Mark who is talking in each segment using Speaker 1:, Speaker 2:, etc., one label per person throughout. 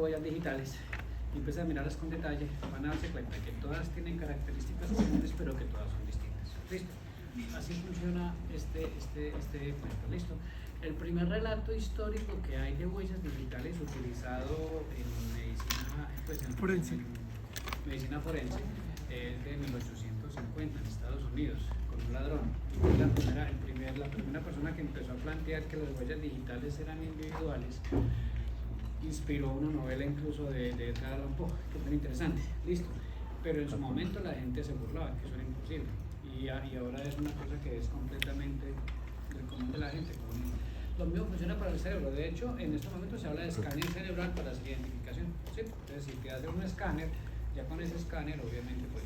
Speaker 1: huellas digitales y empiezan a mirarlas con detalle, van a darse cuenta que todas tienen características comunes, pero que todas son distintas. ¿Listo? Así funciona este cuento. ¿Listo? El primer relato histórico que hay de huellas digitales utilizado en medicina, pues en medicina forense es de 1850 en Estados Unidos, con un ladrón. Y la primera persona que empezó a plantear que las huellas digitales eran individuales inspiró una novela incluso de Edgar Allan Poe, que es muy interesante. Listo. Pero en su momento la gente se burlaba, que eso era imposible. Y ahora es una cosa que es completamente del común de la gente. Lo mismo funciona para el cerebro. De hecho, en este momento se habla de escáner cerebral para hacer identificación. ¿Sí? Entonces, si te hace un escáner, ya con ese escáner, obviamente, pues,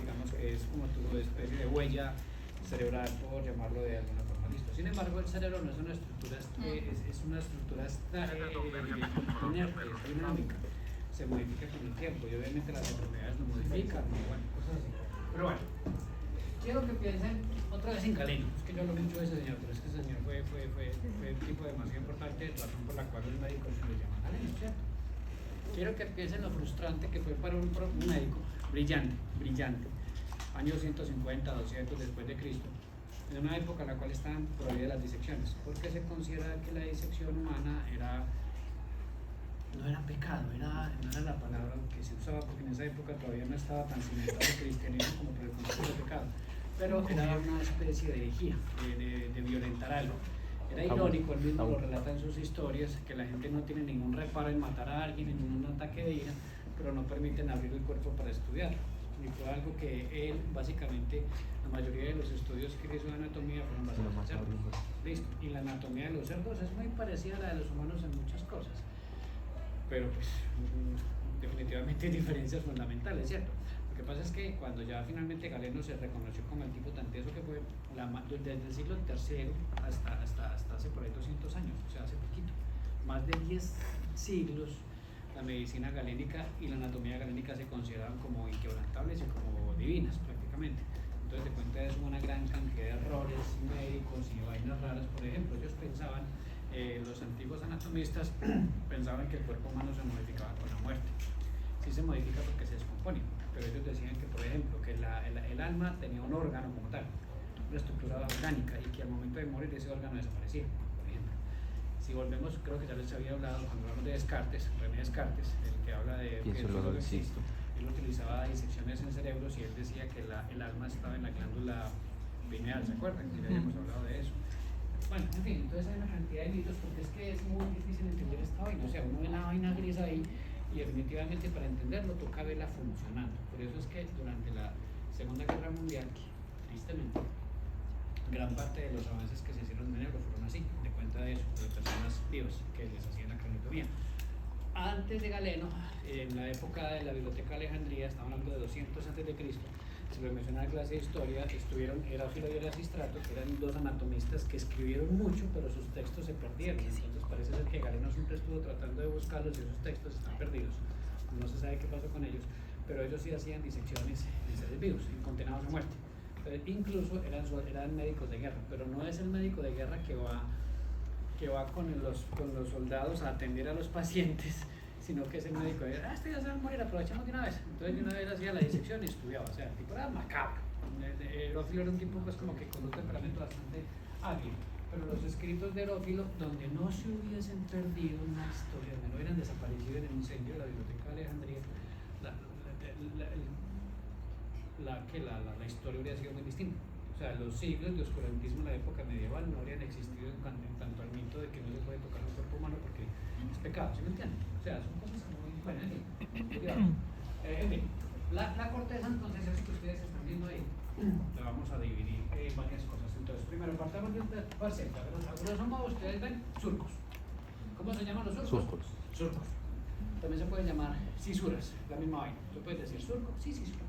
Speaker 1: digamos que es como tu especie de huella cerebral, por llamarlo de alguna forma. Listo. Sin embargo, el cerebro no es una estructura, es una estructura dinámica. Se modifica con el tiempo y obviamente las enfermedades lo modifican, bueno, cosas así. Pero bueno, quiero que piensen otra vez en Galeno. Es que yo hablo mucho de ese señor, pero es que ese señor fue un tipo demasiado importante, razón por la cual los médicos se le llaman Galeno, ¿cierto? Quiero que piensen lo frustrante que fue para un médico brillante, años 150, 200 después de Cristo, en una época en la cual estaban prohibidas las disecciones, porque se considera que la disección humana no era pecado, no era la palabra que se usaba, porque en esa época todavía no estaba tan cimentado el cristianismo como por el concepto de pecado, pero era una especie de herejía, de violentar algo. Era irónico, él mismo lo relata en sus historias, que la gente no tiene ningún reparo en matar a alguien en un ataque de ira, pero no permiten abrir el cuerpo para estudiarlo. Y fue algo que él, básicamente, la mayoría de los estudios que hizo de anatomía fueron basados en cerdos. Listo. Y la anatomía de los cerdos es muy parecida a la de los humanos en muchas cosas, pero pues definitivamente hay diferencias fundamentales, ¿cierto? Lo que pasa es que cuando ya finalmente Galeno se reconoció como el tipo tan teso que fue, desde el siglo III hasta hace por ahí 200 años, o sea, hace poquito, más de 10 siglos, la medicina galénica y la anatomía galénica se consideraban como inquebrantables y como divinas prácticamente. Entonces, de cuenta de eso, una gran cantidad de errores médicos y vainas raras. Por ejemplo, ellos pensaban, los antiguos anatomistas pensaban que el cuerpo humano se modificaba con la muerte. Sí se modifica porque se descompone, pero ellos decían que, por ejemplo, que el alma tenía un órgano como tal, una estructura orgánica, y que al momento de morir ese órgano desaparecía, por ejemplo. Si volvemos, creo que ya les había hablado cuando hablamos de Descartes, René Descartes, el que habla de que el solo existe. Él utilizaba disecciones en cerebros y él decía que el alma estaba en la glándula pineal, ¿se acuerdan? Que ya habíamos hablado de eso. Bueno, en fin, entonces hay una cantidad de mitos porque es que es muy difícil entender esta vaina. O sea, uno ve la vaina gris ahí y definitivamente para entenderlo toca verla funcionando. Por eso es que durante la Segunda Guerra Mundial, tristemente, gran parte de los avances que se hicieron en negro fueron así, de cuenta de eso, de personas vivas que les hacían la craneotomía. Antes de Galeno, en la época de la Biblioteca de Alejandría, estamos hablando de 200 a.C., se lo menciona en la clase de historia, estuvieron Eráfilo y Erasistrato, que eran dos anatomistas que escribieron mucho, pero sus textos se perdieron. Entonces parece ser que Galeno siempre estuvo tratando de buscarlos y esos textos están perdidos. No se sabe qué pasó con ellos, pero ellos sí hacían disecciones en seres vivos, en condenados a muerte. Incluso eran médicos de guerra, pero no es el médico de guerra que va con los soldados a atender a los pacientes, sino que es el médico de guerra. Este ya se va a morir, aprovechamos de una vez. Entonces de una vez hacía la disección y estudiaba, o sea, el tipo era macabro. Erófilo era un tipo pues como que con un temperamento bastante ágil, pero los escritos de Erófilo, donde no se hubiesen perdido una historia, donde no hubieran desaparecido en el incendio de la Biblioteca de Alejandría, la historia habría sido muy distinta. O sea, los siglos de oscurantismo en la época medieval no habrían existido en tanto al mito de que no se puede tocar un cuerpo humano porque es pecado, ¿sí me entienden? O sea, son cosas muy buenas. En fin, la corteza, entonces, es que ustedes están viendo ahí, la vamos a dividir en varias cosas. Entonces, primero, partamos de un faceta, pero a grosso modo ustedes ven surcos. ¿Cómo se llaman los surcos? Surcos. También se pueden llamar cisuras, la misma vaina. Tú puedes decir surco, sí, cisura.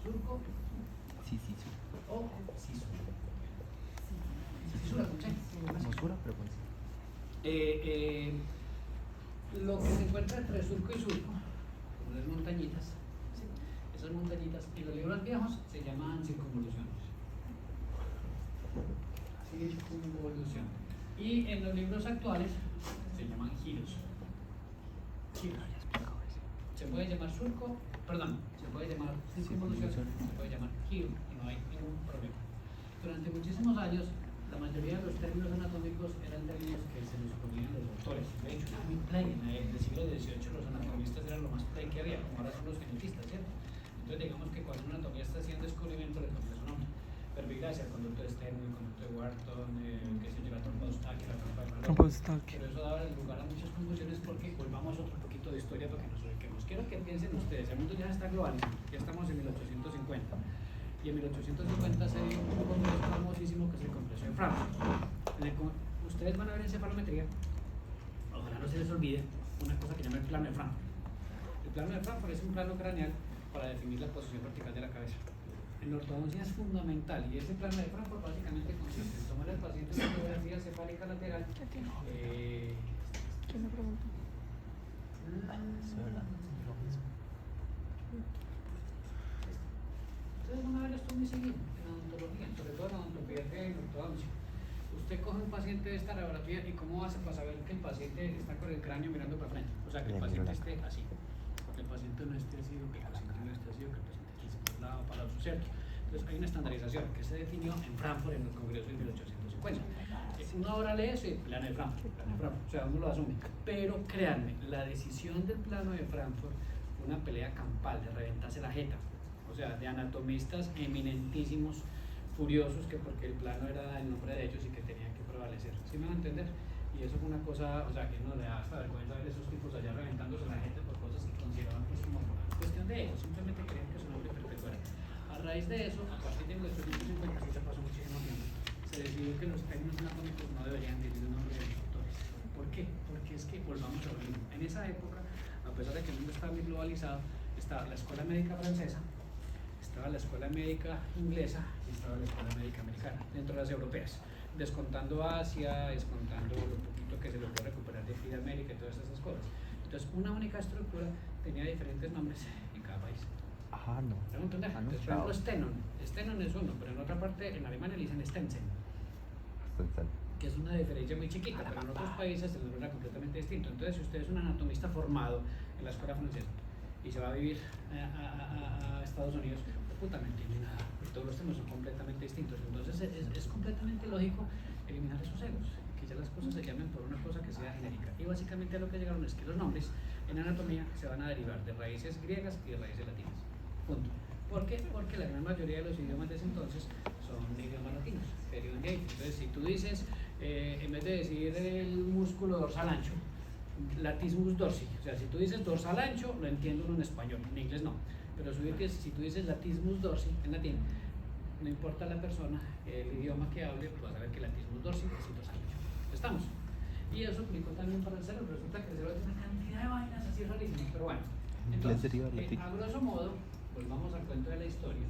Speaker 1: Surco,
Speaker 2: sí, surco.
Speaker 1: O cisura. Cisura con C.
Speaker 2: Cisura, pero con C.
Speaker 1: Lo que se encuentra entre surco y surco, como las montañitas, ¿sí? Esas montañitas en los libros viejos se llaman circunvoluciones. Circunvolución. Y en los libros actuales se llaman giros. Kir. Se puede llamar surco, perdón, se puede llamar circunvolución, se puede llamar Kir y no hay ningún problema. Durante muchísimos años, la mayoría de los términos anatómicos eran términos que se los ponían los doctores. De hecho, era muy play. En el siglo XVIII los anatomistas eran lo más play que había, como ahora son los genetistas, ¿cierto? Entonces digamos que cuando un anatomía está haciendo descubrimiento le cambia su nombre. Verbigracia, el conducto de Steno, el conducto de Wharton, que se lleva a trompa de Eustaquio, la trompa de Malone. Pero eso daba lugar a muchas confusiones porque volvamos otro poquito de historia para que nos ubiquemos. Quiero que piensen ustedes, el mundo ya está globalizado, ya estamos en 1850. Y en 1850 se dio un congreso famosísimo que es el Congreso de Frankfurt. Ustedes van a ver en cefalometría, ojalá no se les olvide, una cosa que llama el plano de Frankfurt. El plano de Frankfurt es un plano craneal para definir la posición vertical de la cabeza. En la ortodoncia es fundamental y ese plano de Frankfurt básicamente consiste en tomar al paciente una radiografía cefálica lateral.
Speaker 3: ¿Quién me preguntó?
Speaker 1: Ustedes van a ver esto muy seguido en odontología, sobre todo en odontopediatría y en ortodoncia. Usted coge un paciente de esta radiografía y cómo hace para saber que el paciente está con el cráneo mirando para frente. O sea, que el paciente esté así, que el paciente no esté así, que el paciente no esté así, que el paciente esté por un lado, para otro, ¿cierto? Entonces hay una estandarización que se definió en Frankfurt en el Congreso de 1850. Uno ahora lee eso y plano de Frankfurt, o sea, uno lo asume. Pero créanme, la decisión del plano de Frankfurt fue una pelea campal de reventarse la jeta. O sea, de anatomistas eminentísimos, furiosos, que porque el plano era el nombre de ellos y que tenían que prevalecer. ¿Sí me van a entender? Y eso fue una cosa, o sea, que no le da hasta vergüenza ver esos tipos allá reventándose la gente por cosas que consideraban pues como cuestión de ellos, simplemente querían que su nombre perpetuara. A raíz de eso, a partir de 1850, sí se pasó muchísimo tiempo, se decidió que los términos anatómicos no deberían decir el nombre de los doctores. ¿Por qué? Porque es que volvamos a lo mismo. En esa época, a pesar de que el mundo estaba muy globalizado, estaba la escuela médica francesa, estaba la escuela médica inglesa y estaba la escuela médica americana, dentro de las europeas, descontando Asia, descontando lo poquito que se logró recuperar de América y todas esas cosas. Entonces, una única estructura tenía diferentes nombres en cada país.
Speaker 2: Ajá, no.
Speaker 1: ¿Me entender? Entonces, por ejemplo, Stenon es uno, pero en otra parte, en Alemania le dicen Stensen, que es una diferencia muy chiquita, pero en otros países el nombre era completamente distinto. Entonces, si usted es un anatomista formado en la escuela francesa y se va a vivir a Estados Unidos, pues no entiende nada, todos los temas son completamente distintos. Entonces es completamente lógico eliminar esos egos, que ya las cosas se llamen por una cosa que sea genérica. Y básicamente a lo que llegaron es que los nombres en anatomía se van a derivar de raíces griegas y de raíces latinas. Punto. ¿Por qué? Porque la gran mayoría de los idiomas de ese entonces son idiomas latinos, derivan de ahí. Entonces, si tú dices, en vez de decir el músculo dorsal ancho, latissimus dorsi, o sea, si tú dices dorsal ancho, lo entiende uno en español, en inglés no. Pero si tú dices latissimus dorsi en latín, no importa la persona, el idioma que hable, pues vas a ver que latissimus dorsi es el dorsal ancho. ¿Estamos? Y eso aplicó también para el cerebro. Resulta que el cerebro tiene una cantidad de vainas así rarísimas, pero bueno. Entonces, a grosso modo, volvamos al cuento de la historia.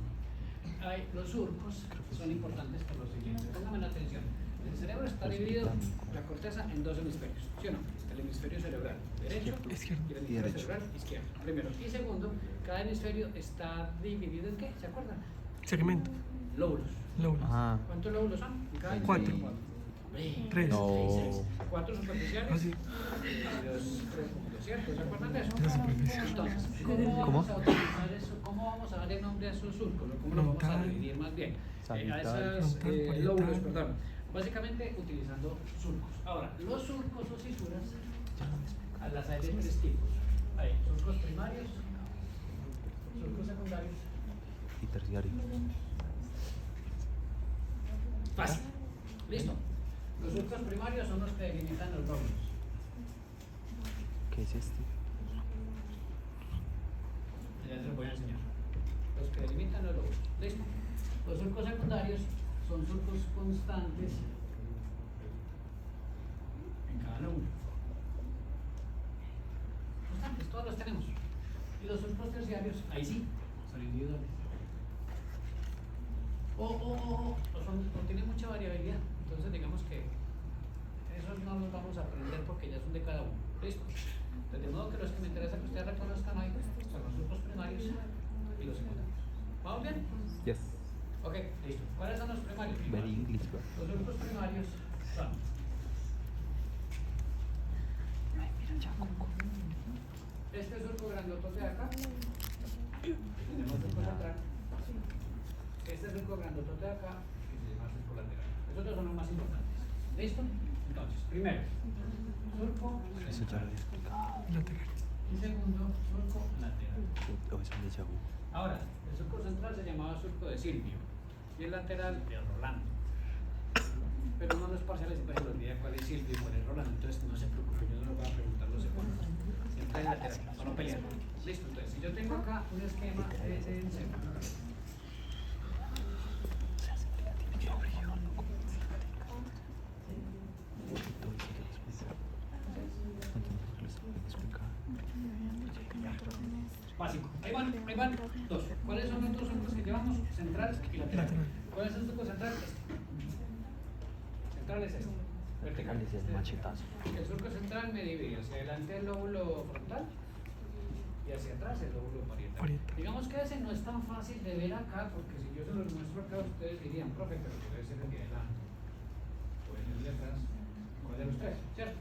Speaker 1: Los surcos son importantes por lo siguiente. Pónganme la atención. El cerebro está dividido, la corteza, en dos hemisferios, ¿sí o no? El hemisferio cerebral derecho y el hemisferio cerebral izquierdo, primero. Y segundo, cada hemisferio está dividido en ¿qué? ¿Se acuerdan?
Speaker 3: Segmento.
Speaker 1: Lóbulos.
Speaker 2: Ah.
Speaker 1: ¿Cuántos lóbulos son? Cada
Speaker 3: 4. 3.
Speaker 2: No.
Speaker 1: 4 superficiales y 2 profundos, ¿cierto? ¿Se acuerdan de eso? Entonces, ¿cómo vamos a utilizar eso? ¿Cómo vamos a darle nombre a esos surcos? ¿Cómo lo vamos a dividir más bien? A esos lóbulos, perdón. Básicamente utilizando surcos. Ahora, los surcos o cisuras, las hay de 3 tipos. Hay surcos primarios, surcos secundarios
Speaker 2: Y terciario.
Speaker 1: Fácil. ¿Listo? Los surcos primarios son los que delimitan los lóbulos.
Speaker 2: ¿Qué es este?
Speaker 1: Ya se los voy a enseñar. Los que delimitan los lóbulos. ¿Listo? Los surcos secundarios son surcos constantes en cada lóbulo. Constantes, todos los tenemos. Y los surcos terciarios, ahí sí, son individuales. O tienen mucha variabilidad. Entonces digamos que esos no los vamos a aprender porque ya son de cada uno. ¿Listo? Entonces, de modo que los que me interesa que ustedes reconozcan hoy son los surcos primarios y los secundarios. ¿Vamos bien?
Speaker 2: Yes.
Speaker 1: Ok, listo. ¿Cuáles son los primarios?
Speaker 2: Very English, bro.
Speaker 1: Los surcos primarios son este surco grandotote de acá, tenemos el surco central. Este surco grandotote de acá, que se llama surco lateral. Esos dos son los más importantes. ¿Listo? Entonces, primero, surco
Speaker 2: Eso ya
Speaker 1: central.
Speaker 2: lo había explicado.
Speaker 3: Lateral.
Speaker 1: Y segundo, surco lateral.
Speaker 2: O es un déjà vu.
Speaker 1: Ahora, el surco central se llamaba surco de Silvio y el lateral de Rolando. Pero uno de los parciales siempre se le olvida cuál es Silvio y cuál es Rolando, entonces no se preocupe, yo no lo voy a preguntar los segundos. Siempre es lateral, para no pelear. Listo, entonces, si yo tengo acá un esquema de ensema, básico. Ahí van dos. ¿Cuáles son los dos surcos que llevamos? Central y lateral. ¿Cuál es el surco central? Este. Central es este.
Speaker 2: Vertical es el machetazo.
Speaker 1: El surco central me divide hacia adelante el lóbulo frontal y hacia atrás el lóbulo parietal. Digamos que ese no es tan fácil de ver acá, porque si yo se los muestro acá, ustedes dirían, profe, pero puede ser el de adelante, puede ser el de atrás, ¿cuál de los tres? ¿Cierto?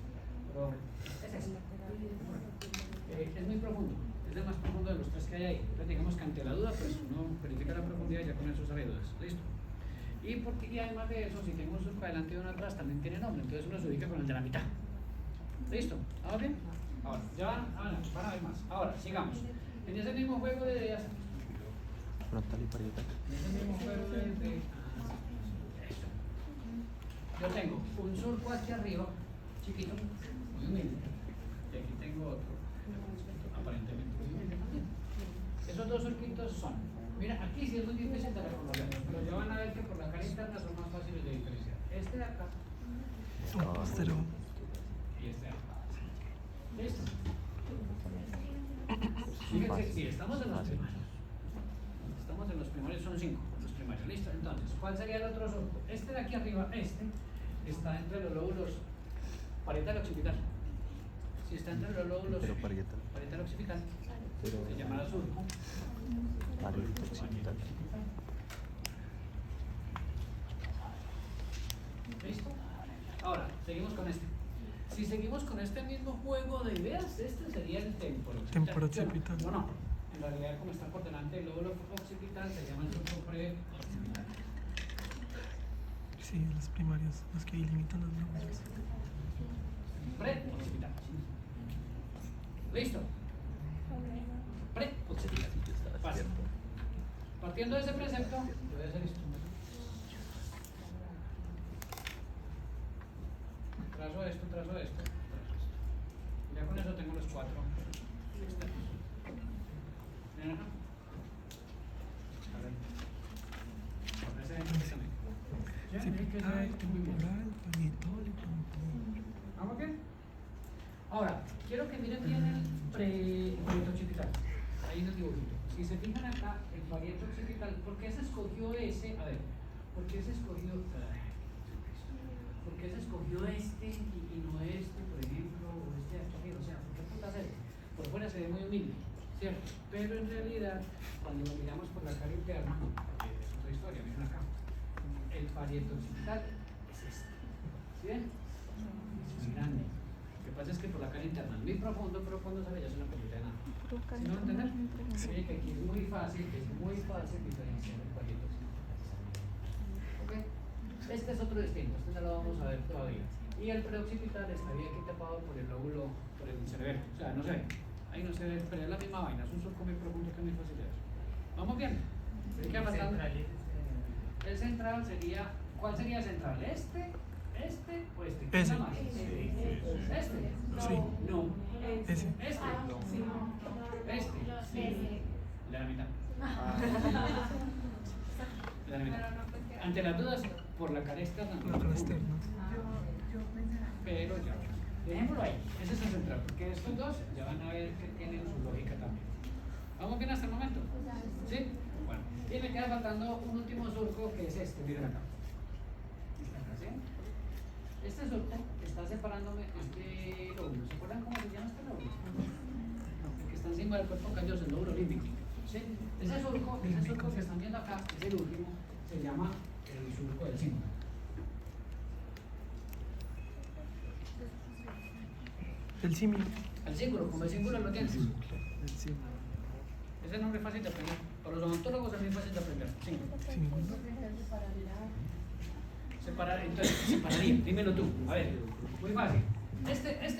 Speaker 1: Pero es ese. Es muy profundo, es el más profundo de los tres que hay ahí. Entonces digamos que ante la duda, pues uno verifica la profundidad y ya con eso sale dudas. ¿Listo? Y además de eso, si tengo un surco adelante y uno atrás, también tiene nombre, entonces uno se ubica con el de la mitad. ¿Listo? ¿Vamos bien? Ahora, ya van a ver más. Ahora, sigamos. En ese mismo juego de ideas,
Speaker 2: Frontal y parietal.
Speaker 1: en ese mismo juego de eso. Yo tengo un surco aquí arriba, chiquito, muy humilde, y aquí tengo otro, aparentemente muy humilde también. Esos dos surquitos son, mira, aquí sí es muy difícil de reconocer, pero ya van a ver que por la cara interna son más fáciles de diferenciar. Este de acá
Speaker 3: Un postero.
Speaker 1: y este de acá. ¿Listo? Fíjense, sí, estamos en los primarios. Estamos en los primarios, son 5 los primarios. Listo, entonces, ¿cuál sería el otro surco? Este de aquí arriba, este, está entre los lóbulos parietal y occipital. Si está entre los lóbulos
Speaker 2: Pero parietal.
Speaker 1: parietal y occipital,
Speaker 2: Pero
Speaker 1: se llamará surco.
Speaker 2: parietal occipital.
Speaker 1: ¿Listo? Ahora, seguimos con este. Si seguimos con este mismo juego de ideas, este sería el temporoccipital.
Speaker 3: Temporoccipital.
Speaker 1: No, no. En realidad, como está por delante el lóbulo occipital, se llama el surco preoccipital.
Speaker 3: Sí, los primarios, los que delimitan los lóbulos.
Speaker 1: Preoccipital. ¿Listo? Preoccipital. Fácil. Partiendo de ese precepto, voy a hacer esto. Trazo esto, trazo esto. Ya con eso tengo los 4 externos. Miren acá.
Speaker 3: Occipital, temporal, parietal y frontal.
Speaker 1: ¿Vamos bien? Ahora, quiero que miren bien el preoccipital. Ahí en el dibujito. Si se fijan acá, el parieto occipital, ¿por qué se escogió ese? A ver, ¿por qué se escogió? ¿Por qué se escogió este y no este, por ejemplo, o este de aquí arriba? O sea, ¿por qué putas este? Por fuera se ve muy humilde, ¿cierto? Pero en realidad, cuando lo miramos por la cara interna, es otra historia, miren acá. El parieto occipital es este. ¿Sí ven? Es muy grande. Lo que pasa es que por la cara interna es muy profundo, pero cuando sale ya es una pelota de nada. ¿Sí no lo entienden? Miren que aquí es muy fácil diferenciar el parieto occipital. ¿Ok? Este es otro distinto, este no lo vamos a ver todavía. Y el preoccipital estaría aquí tapado por el lóbulo, por el cerebelo. O sea, no se ve. Ahí no se ve, pero es la misma vaina. Es un surco muy profundo que es muy fácil de ver. ¿Vamos bien? ¿Qué ha pasado? El central sería, ¿cuál sería el central? ¿Este o este? ¿Quién
Speaker 3: Ese.
Speaker 1: da más? ¿Este?
Speaker 3: Sí.
Speaker 1: No.
Speaker 3: Ese.
Speaker 1: ¿Este? ¿Este? La mitad. La mitad. Ante las dudas, por la cara externa.
Speaker 3: La cara externa.
Speaker 1: Pero ya, dejémoslo ahí. Ese es el central, porque estos dos ya van a ver que tienen su lógica también. ¿Vamos bien hasta el momento? ¿Sí? Bueno, y me queda faltando un último surco que es este, miren acá. ¿Sí? Este surco está separándome este lóbulo. ¿Se acuerdan cómo se llama este lóbulo? El que está encima del cuerpo calloso, el lóbulo límbico. ¿Sí? Ese surco que están viendo acá, es el último, se llama el surco del símbolo.
Speaker 3: El símil.
Speaker 1: Al cíngulo, como el cíngulo lo tienes.
Speaker 3: Sí.
Speaker 1: Ese nombre es fácil de aprender. Para los odontólogos es muy fácil de aprender. Cíngulo. Separar, entonces, separaría. Dímelo tú. A ver, muy fácil. Este es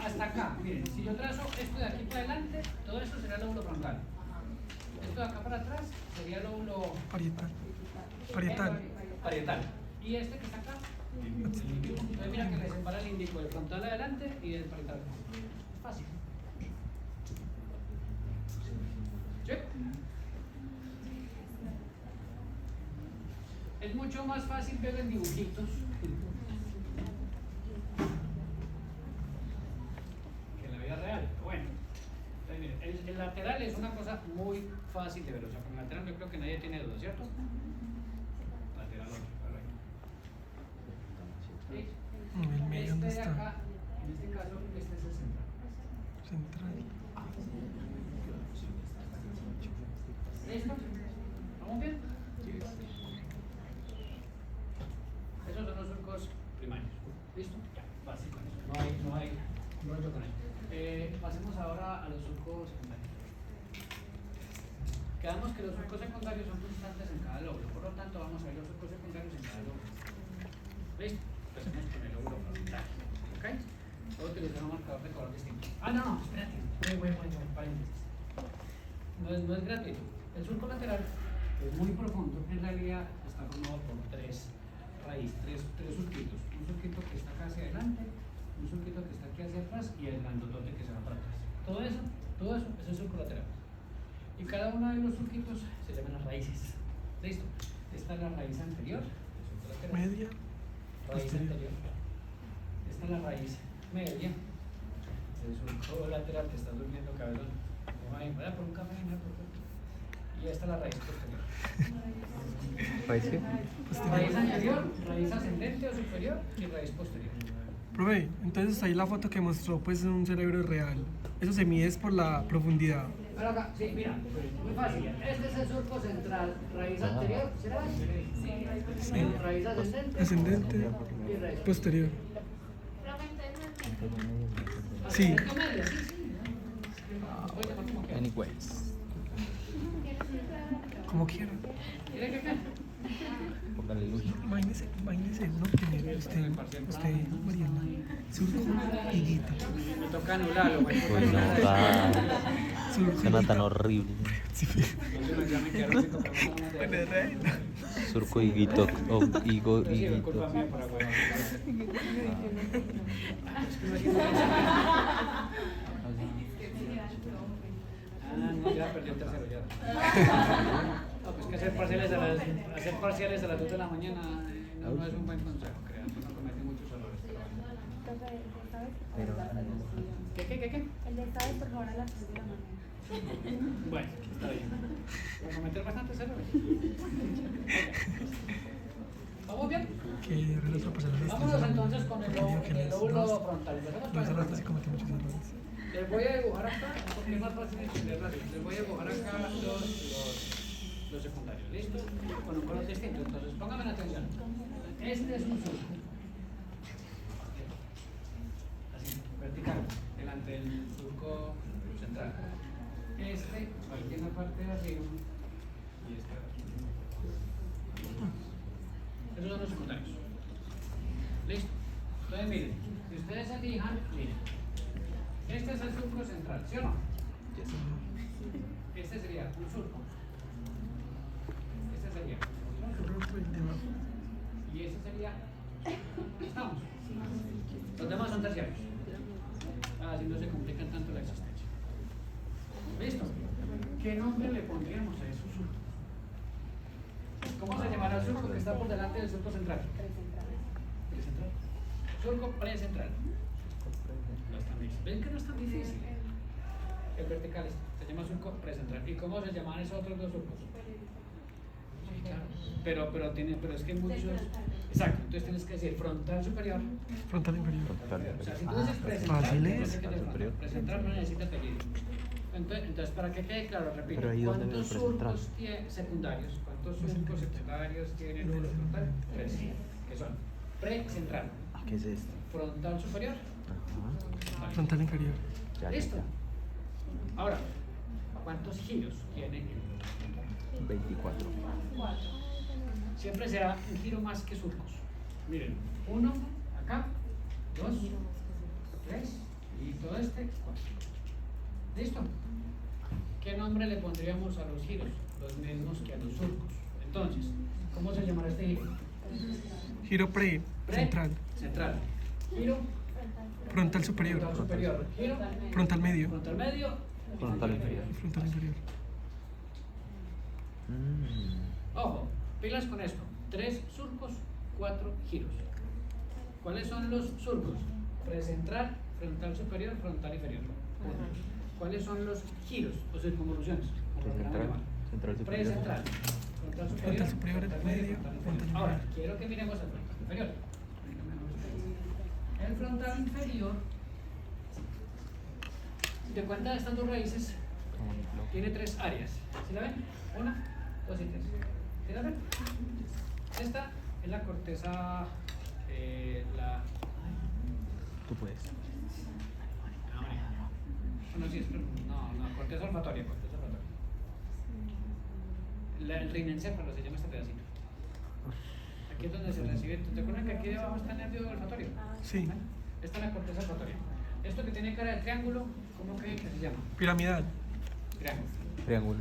Speaker 1: hasta acá. Miren, si yo trazo esto de aquí para adelante, todo esto sería el lóbulo frontal. Esto de acá para atrás sería el lóbulo parietal. Y este que está acá. Entonces mira que le separa el índico del frontal adelante y del parietal. Fácil. ¿Sí? Es mucho más fácil verlo en dibujitos que en la vida real. Bueno, entonces, miren, el lateral es una cosa muy fácil de ver. O sea, con el lateral yo creo que nadie tiene duda, ¿cierto? Lateral otro, correcto.
Speaker 3: El medio, ¿dónde
Speaker 1: Este de
Speaker 3: está?
Speaker 1: acá, en este caso, este es el central.
Speaker 3: Central.
Speaker 1: ¿Listo? ¿Vamos bien? Esos son los surcos primarios. ¿Listo? Ya, básico. No hay rollo con eso. Pasemos ahora a los surcos secundarios. Quedamos que los surcos secundarios son constantes en cada lóbulo, por lo tanto vamos a ver los surcos secundarios en cada lóbulo. ¿Listo? Empecemos con el lóbulo frontal. ¿Ok? Voy a utilizar un marcador de color distinto. No, espérate. Paréntesis. No es gratuito. El surco lateral es muy profundo. En realidad está formado por tres raíces, tres surquitos. Un surquito que está acá hacia adelante, un surquito que está aquí hacia atrás y el grandotote que se va para atrás. Todo eso es el surco lateral. Y cada uno de los surquitos se llaman las raíces. ¿Listo? Esta es la raíz anterior, el surco lateral.
Speaker 3: Media.
Speaker 1: Raíz
Speaker 3: Posterior.
Speaker 1: anterior. Esta es la raíz media. El surco lateral que está durmiendo, cabezón. Vaya por un café, y esta es la raíz posterior.
Speaker 2: ¿Raíz qué?
Speaker 1: Raíz anterior, raíz ascendente o superior y raíz posterior.
Speaker 3: Profe, entonces ahí la foto que mostró pues un cerebro real. Eso se mide es por la profundidad.
Speaker 1: Pero acá, sí, mira, muy fácil. Este es el surco central, raíz anterior, ¿será?
Speaker 3: Sí.
Speaker 1: Raíz ascendente.
Speaker 3: Ascendente,
Speaker 1: Y raíz
Speaker 3: posterior. Sí.
Speaker 1: Ascendente o media, sí. Puede llamar como quiera.
Speaker 2: Anyways.
Speaker 3: Como quiera.
Speaker 1: ¿Quiere que qué?
Speaker 2: Póngale luz.
Speaker 3: Imagínese uno que usted, Mariana, surco y guita.
Speaker 1: Me toca anularlo, me toca
Speaker 2: Pues no,
Speaker 1: anularlo.
Speaker 3: Surco
Speaker 2: suena
Speaker 3: y
Speaker 2: tan
Speaker 3: guita.
Speaker 2: horrible.
Speaker 3: Sí.
Speaker 1: Ya me quedaron sin tocar una de
Speaker 3: Buena reina.
Speaker 2: Surco higuito o higo
Speaker 1: Pero sí, es culpa
Speaker 2: higuito.
Speaker 1: mía para huevón. No, ya perdí el tercero ya. No, pues que hacer parciales a las 2 de la mañana no es un buen consejo, crean. Uno comete muchos errores, pero bueno. ¿Qué?
Speaker 4: El de esta vez, por favor, a las 3 de la mañana.
Speaker 1: Bueno, está bien. Voy a cometer bastantes errores. ¿Vamos bien?
Speaker 3: Que arregla otra pasada.
Speaker 1: Vámonos entonces con el lóbulo frontal. Empezamos con
Speaker 3: Hace
Speaker 1: el
Speaker 3: rato sí
Speaker 1: frontal.
Speaker 3: cometí muchos errores.
Speaker 1: Les voy a dibujar acá, porque es más fácil de entender rápido. Les voy a dibujar acá los secundarios, ¿listo? Con un color distinto. Entonces, pónganme atención. Este es un surco. Así, vertical, delante del surco central. Este, aquí en la parte de arriba, y este de aquí. Esos son los secundarios. ¿Listo? Entonces, miren, si ustedes se fijan, miren. Este es el surco central, ¿sí o no? Este sería un surco. Este sería un surco. Y este sería. ¿Estamos? Los demás son terciarios. Así no se complican tanto la existencia. ¿Listo? ¿Qué nombre le pondríamos a esos surcos? ¿Cómo se llamará el surco que está por delante del surco central? Precentral. Surco precentral. No es tan difícil. ¿Ven que no es tan difícil? El vertical se llama surco precentral. ¿Y cómo se llaman esos otros dos surcos? Sí, claro. Pero es que muchos. Exacto, entonces tienes que decir frontal superior.
Speaker 3: Frontal inferior.
Speaker 1: O sea, si tú dices precentral,
Speaker 3: Fácil es.
Speaker 1: tienes que decir frontal. Precentral no necesita apellido. Entonces, para que quede claro, repito,
Speaker 2: Pero ahí donde
Speaker 1: ¿cuántos
Speaker 2: veo precentral.
Speaker 1: surcos tiene secundarios? ¿Cuántos surcos secundarios tiene el frontal? 3. ¿Qué son? Precentral,
Speaker 2: ¿Qué es esto?
Speaker 1: frontal superior
Speaker 3: Frontal inferior.
Speaker 2: Ya,
Speaker 1: ¿Listo?
Speaker 2: ya.
Speaker 1: Ahora, ¿cuántos giros tiene el
Speaker 2: 24.
Speaker 1: Siempre será un giro más que surcos. Miren, 1, acá, 2, 3 y todo este, 4. ¿Listo? ¿Qué nombre le pondríamos a los giros? Los mismos que a los surcos. Entonces, ¿cómo se llamará este giro?
Speaker 3: Giro pre, central.
Speaker 1: Central. Giro
Speaker 3: Frontal superior.
Speaker 1: frontal superior. Giro
Speaker 3: Frontal medio.
Speaker 1: frontal medio. y
Speaker 2: Frontal inferior.
Speaker 3: Y frontal inferior.
Speaker 1: Ojo, pilas con esto. 3 surcos, 4 giros. ¿Cuáles son los surcos? Precentral, frontal superior, frontal inferior. ¿Cuáles son los giros o circunvoluciones? Como lo quieran
Speaker 2: Central,
Speaker 1: llamar.
Speaker 2: central superior.
Speaker 1: Precentral, frontal superior,
Speaker 3: Frontal superior,
Speaker 1: frontal
Speaker 3: medio,
Speaker 1: frontal
Speaker 3: frontal
Speaker 1: inferior. Ahora,
Speaker 3: inferior.
Speaker 1: quiero que miremos el frontal inferior. El frontal inferior, si te cuenta de estas dos raíces, tiene 3 áreas. ¿Sí la ven? 1, 2 y 3. ¿Sí la ven? Esta es la corteza, la...
Speaker 2: Tú puedes.
Speaker 1: No, sí, no, corteza olfatoria, corteza olfatoria. El rinencéfalo se llama este pedacito. Aquí es donde se recibe. ¿Te acuerdas que aquí debajo está el nervio olfatorio?
Speaker 3: Sí.
Speaker 1: Esta es la corteza olfatoria. Esto que tiene cara de triángulo, ¿cómo creen que se llama?
Speaker 3: Piramidal.
Speaker 1: Triángulo.
Speaker 2: Triángulo.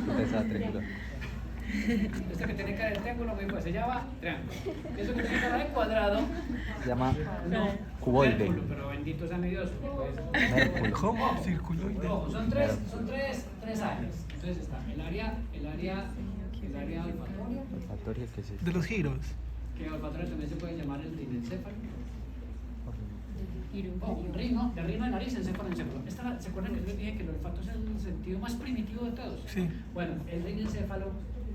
Speaker 2: Corteza triángulo.
Speaker 1: Esto que tiene cara de triángulo, pues se llama triángulo. Eso que tiene cara de cuadrado,
Speaker 2: Se llama
Speaker 1: no,
Speaker 2: cuboide.
Speaker 1: círculo, pero bendito sea mi Dios. Pues,
Speaker 2: Mérculo.
Speaker 3: ¿Cómo? Circuloide.
Speaker 1: ojo, son tres áreas. Entonces está el área olfatoria,
Speaker 2: Olfatoria, ¿qué es eso?
Speaker 3: De los giros.
Speaker 1: que olfatorio también se puede llamar el rinencéfalo. Rino, de rino de nariz, encéfalo, encéfalo. ¿Se acuerdan que yo les dije que el olfato es el sentido más primitivo de todos?
Speaker 3: Sí.
Speaker 1: Bueno, el rinencéfalo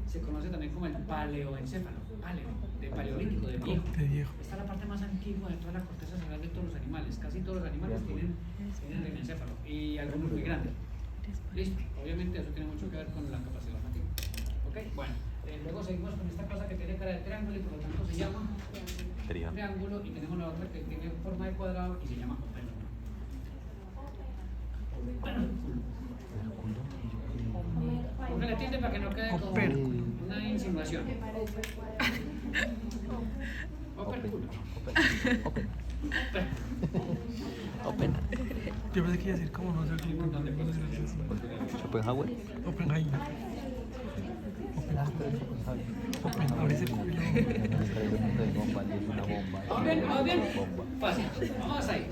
Speaker 1: se conoce también como el paleoencéfalo, paleo, de paleolítico, de viejo.
Speaker 3: De viejo.
Speaker 1: Esta es la parte más antigua de toda la corteza cerebral de todos los animales. Casi todos los animales tienen rinencéfalo y algunos muy grandes. Listo, obviamente eso tiene mucho que ver con la capacidad olfativa. ¿Ok? Bueno, luego seguimos con esta cosa que tiene cara de triángulo y por lo tanto se llama triángulo, y tenemos la otra que tiene forma de cuadrado y se llama póngale tilde para que no quede como
Speaker 3: Opérculo.
Speaker 1: una insinuación. Opérculo.
Speaker 2: Open.
Speaker 3: Yo pensé que iba a decir cómo no sé
Speaker 1: Hay un montón de cosas.
Speaker 2: Schopenhauer.
Speaker 3: Oppenheimer. Open, abre ese culo.
Speaker 1: ¿Vamos bien? ¿Vamos bien? Fácil. Vamos ahí.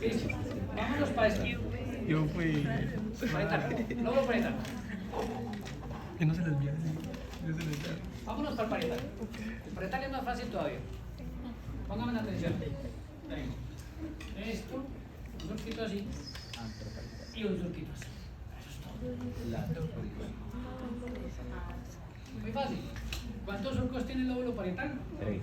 Speaker 1: Listo. Vámonos para esto.
Speaker 3: Yo fui.
Speaker 1: Parietal. Lóbulo parietal.
Speaker 3: Que no se les olvide. No se les olvide.
Speaker 1: Vámonos para el parietal. El parietal es más fácil todavía. Pónganme atención. Tengo esto, un surquito así y un surquito así. Eso es todo. Muy fácil. ¿Cuántos surcos tiene el lóbulo parietal?
Speaker 2: 3.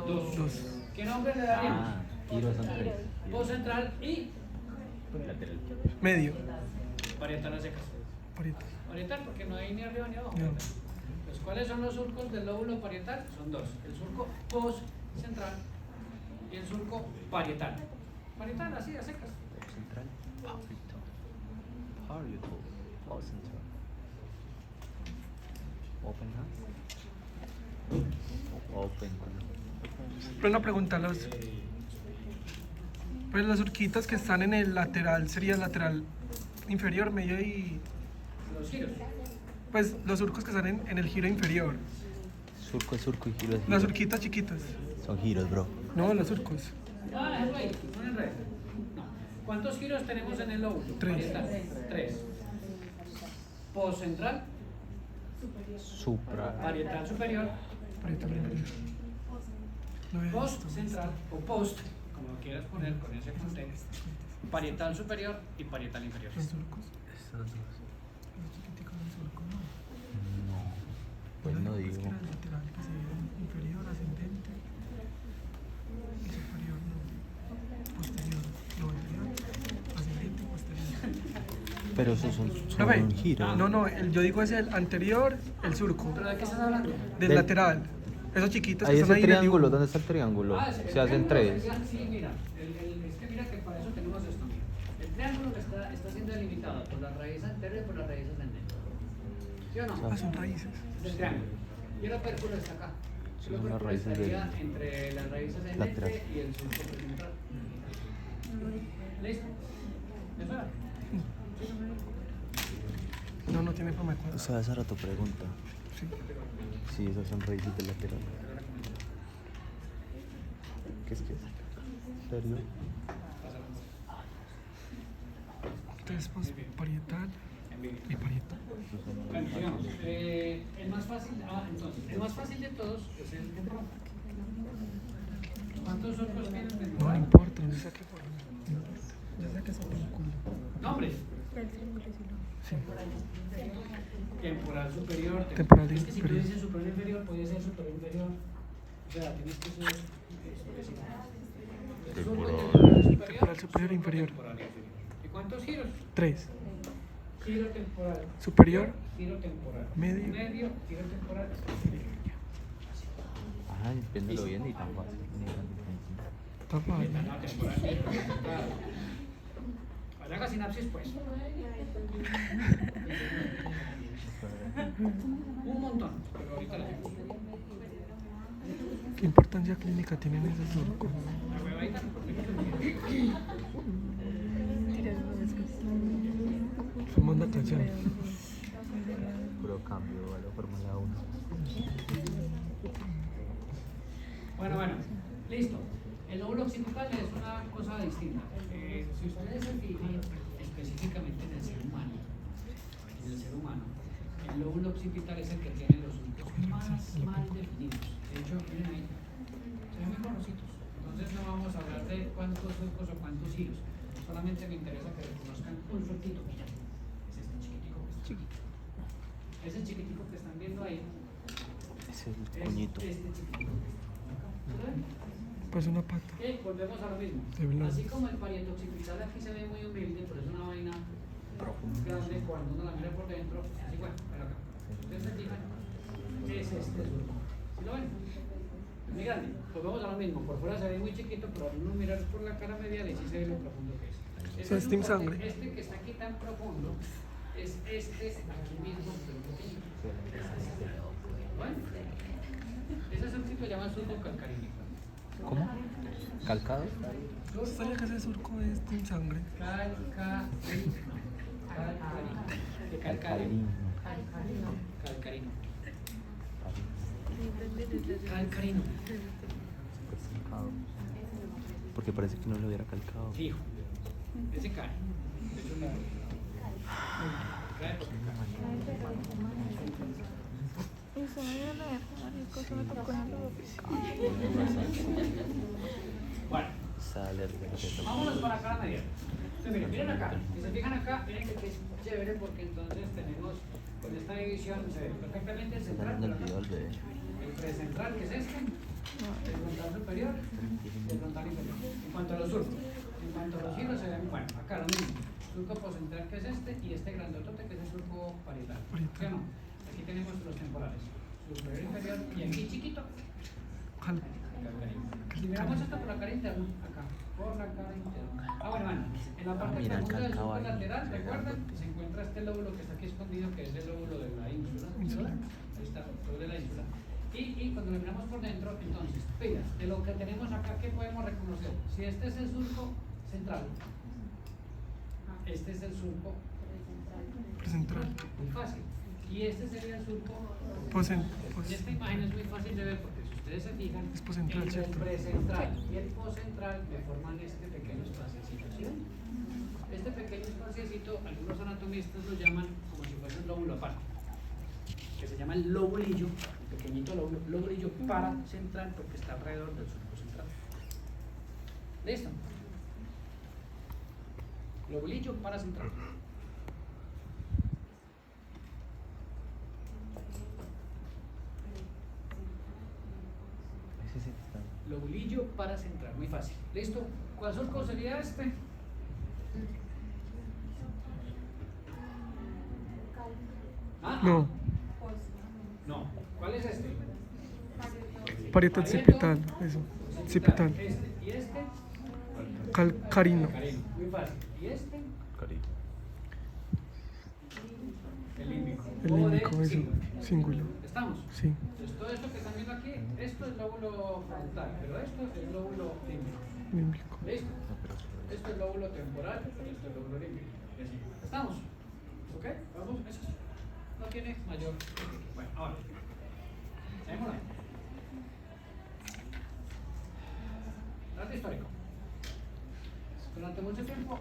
Speaker 1: 2. ¿Qué nombre le daríamos?
Speaker 2: Giros son 3.
Speaker 1: Voz central y
Speaker 2: Lateral.
Speaker 3: Medio.
Speaker 1: parietal a secas.
Speaker 3: Parietal.
Speaker 1: Parietal porque no hay ni arriba ni abajo.
Speaker 3: No.
Speaker 1: Pues, ¿cuáles son los surcos del lóbulo parietal? Son 2. El surco post central y el surco parietal. Parietal, así, a secas.
Speaker 2: Central. Parietal. Central. Open. Open.
Speaker 3: Pero una pregunta, pues las surquitas que están en el lateral, sería el lateral inferior, medio y...
Speaker 1: Los giros.
Speaker 3: Pues los surcos que están en el giro inferior.
Speaker 2: Surco es surco y giro es giro.
Speaker 3: Las surquitas chiquitas.
Speaker 2: Son giros, bro.
Speaker 3: No, los surcos.
Speaker 1: Ah, déjalo ahí, no enredes. No. ¿Cuántos giros tenemos en el lóbulo?
Speaker 3: 3.
Speaker 1: Parietal. 3. Post central,
Speaker 2: Supra.
Speaker 1: parietal superior,
Speaker 3: Parietal inferior. No es
Speaker 1: post
Speaker 3: esto.
Speaker 1: central o post, como lo quieras poner con ese contexto, parietal superior y parietal inferior.
Speaker 3: Los surcos.
Speaker 2: Estos dos.
Speaker 3: Los chiquiticos del surco, ¿no?
Speaker 2: No. Pues no
Speaker 3: Es
Speaker 2: digo.
Speaker 3: que era el lateral, que se ve inferior, ascendente. Y superior, no. Posterior. No, inferior. Ascendente y posterior.
Speaker 2: Pero esos son
Speaker 3: ¿No ve?
Speaker 2: giros.
Speaker 3: No, no, yo digo es el anterior, el surco.
Speaker 1: ¿Pero de qué estás hablando?
Speaker 3: Del lateral. Esos chiquitos
Speaker 2: Ahí
Speaker 3: que
Speaker 2: ese
Speaker 3: están ahí en el
Speaker 2: triángulo,
Speaker 3: dibujo.
Speaker 2: ¿dónde está el triángulo?
Speaker 1: Ah,
Speaker 2: Se hacen 3.
Speaker 1: Sí, mira, el triángulo está siendo delimitado por la raíz anterior y por la raíz ascendente. ¿Sí o no?
Speaker 3: Ah, son raíces.
Speaker 1: Es el triángulo. Y el opérculo está acá. El
Speaker 2: Son las
Speaker 1: opérculo
Speaker 2: raíces
Speaker 1: estaría
Speaker 2: del
Speaker 1: entre la raíz
Speaker 2: lateral.
Speaker 1: ascendente y el surco central. ¿Listo? ¿Eso era?
Speaker 3: No, no tiene forma de
Speaker 2: O
Speaker 3: cuadrado.
Speaker 2: sea, esa era tu pregunta.
Speaker 3: Sí.
Speaker 2: Sí, esas son raíces del lateral. ¿Qué es que es? ¿Serio?
Speaker 3: Entonces, pues, parietal y parietal.
Speaker 1: Bueno, digamos, el más fácil, entonces, el más fácil de todos es el temporal. ¿Cuántos surcos tiene el
Speaker 3: No
Speaker 1: temporal?
Speaker 3: importa, no saque por ya saque esa película.
Speaker 1: Nombres.
Speaker 3: Sí.
Speaker 1: Temporal superior.
Speaker 3: Temporal
Speaker 1: Es que si tú
Speaker 3: inferior.
Speaker 1: dices superior inferior, puede ser superior inferior. O sea, tienes que ser específico.
Speaker 3: Temporal superior e inferior.
Speaker 1: Temporal inferior. ¿Y cuántos giros?
Speaker 3: 3.
Speaker 1: Giro temporal.
Speaker 3: Superior.
Speaker 1: Giro temporal.
Speaker 3: Medio.
Speaker 1: Medio, giro temporal.
Speaker 2: Ajá, entiéndelo bien y tan fácil. Ni tan difícil.
Speaker 3: Está fácil.
Speaker 1: No, temporal. Claro. Ahora haga sinapsis, pues. Un montón, pero ahorita la tengo.
Speaker 3: ¿Qué importancia clínica tienen esos surcos?
Speaker 1: La huevadita, porque no se
Speaker 3: Son manda callado.
Speaker 2: Puro cambio a la Fórmula 1.
Speaker 1: Bueno, listo. El lóbulo occipital es una cosa distinta. Si ustedes se fijan específicamente en el ser humano, el lóbulo occipital es el que tiene los surcos más mal definidos. De hecho, miren ahí, se ven muy borrositos. Entonces no vamos a hablar de cuántos surcos o cuántos hilos. Solamente me interesa que reconozcan un surquito. Mira, es este chiquitico que está chiquito. Ese chiquitico que están viendo ahí
Speaker 2: Es el
Speaker 1: es
Speaker 2: puñito.
Speaker 1: este chiquitico. ¿Sí lo ven?
Speaker 3: Pues una pata.
Speaker 1: Volvemos a lo mismo.
Speaker 3: De blanco.
Speaker 1: Así como el pariente occipital aquí se ve muy humilde, pero es una vaina grande cuando uno la mira por dentro, así bueno, pero acá. Ustedes se fijan, es este surco. ¿Sí lo ven? Es muy grande. Volvemos a lo mismo. Por fuera se ve muy chiquito, pero al uno mirar por la cara medial y sí se ve lo profundo que es.
Speaker 3: sea, es team sangre.
Speaker 1: Este que está aquí tan profundo es este aquí mismo, pero pequeño. Bueno, ese surquito se llama surco calcarínico.
Speaker 2: ¿Cómo? ¿Calcado?
Speaker 3: ¿Sabía que ese surco es team sangre?
Speaker 1: Calcarino.
Speaker 2: Porque parece que no lo hubiera calcado.
Speaker 1: Fijo. Ese cae. Es una. Cae porque
Speaker 4: Y se me dio la marico, se me tocó en el dedo.
Speaker 1: bueno,
Speaker 2: Sale de
Speaker 1: vámonos para acá a la mediana. Entonces, miren acá. Si se fijan acá, miren que es chévere porque entonces tenemos con esta división se ve perfectamente el central.
Speaker 2: Dando el
Speaker 1: pero
Speaker 2: video al
Speaker 1: acá,
Speaker 2: bebé.
Speaker 1: el precentral que es este, el frontal superior y el frontal inferior. En cuanto a los surcos, en cuanto a los giros se ven, bueno, acá lo mismo. Surco poscentral que es este y este grandotote que es el surco parietal. ¿Sí o no? Aquí tenemos los temporales, superior e inferior y aquí chiquito. Si miramos esto por la cara interna, acá, por la cara interna. Bueno, en la parte
Speaker 2: mira,
Speaker 1: profunda del surco
Speaker 2: calcaba ahí,
Speaker 1: lateral,
Speaker 2: pegando.
Speaker 1: recuerden, se encuentra este lóbulo que está aquí escondido, que es el lóbulo de la ínsula. Ahí está, sobre la ínsula. Y cuando lo miramos por dentro, entonces, pilas, de lo que tenemos acá, ¿qué podemos reconocer? Si este es el surco central, este es el surco
Speaker 3: Precentral.
Speaker 1: muy fácil. Y este sería el surco.
Speaker 3: Pues,
Speaker 1: Y esta imagen es muy fácil de ver porque si ustedes se fijan,
Speaker 3: Es poscentral,
Speaker 1: entre el
Speaker 3: ¿cierto?
Speaker 1: precentral y el poscentral me forman este pequeño espaciecito. ¿Sí ven? Este pequeño espaciecito, algunos anatomistas lo llaman como si fuese un lóbulo aparte, que se llama el lobulillo, el pequeñito lobulillo paracentral porque está alrededor del surco central. ¿Listo? Lobulillo paracentral.
Speaker 2: Ese sí está.
Speaker 1: Lobulillo paracentral, muy fácil. ¿Listo? ¿Cuál surco sería este?
Speaker 3: no,
Speaker 1: No. ¿Cuál es este?
Speaker 3: parietal occipital, eso. Occipital.
Speaker 1: Este. ¿Y este?
Speaker 3: Calcarino.
Speaker 1: Carino. Muy fácil. ¿Y este?
Speaker 3: El
Speaker 1: O de
Speaker 3: límbico es
Speaker 1: cíngulo.
Speaker 3: cíngulo.
Speaker 1: ¿Estamos?
Speaker 3: Sí.
Speaker 1: Entonces todo esto que están viendo aquí, esto es lóbulo frontal, pero esto es lóbulo límbico.
Speaker 3: Límbico.
Speaker 1: ¿Listo? Esto es lóbulo temporal, esto es lóbulo límbico. Y así. ¿Estamos? ¿Ok? Vamos, eso no tiene mayor. Bueno, ahora. Seguimos. Dato histórico. Durante mucho tiempo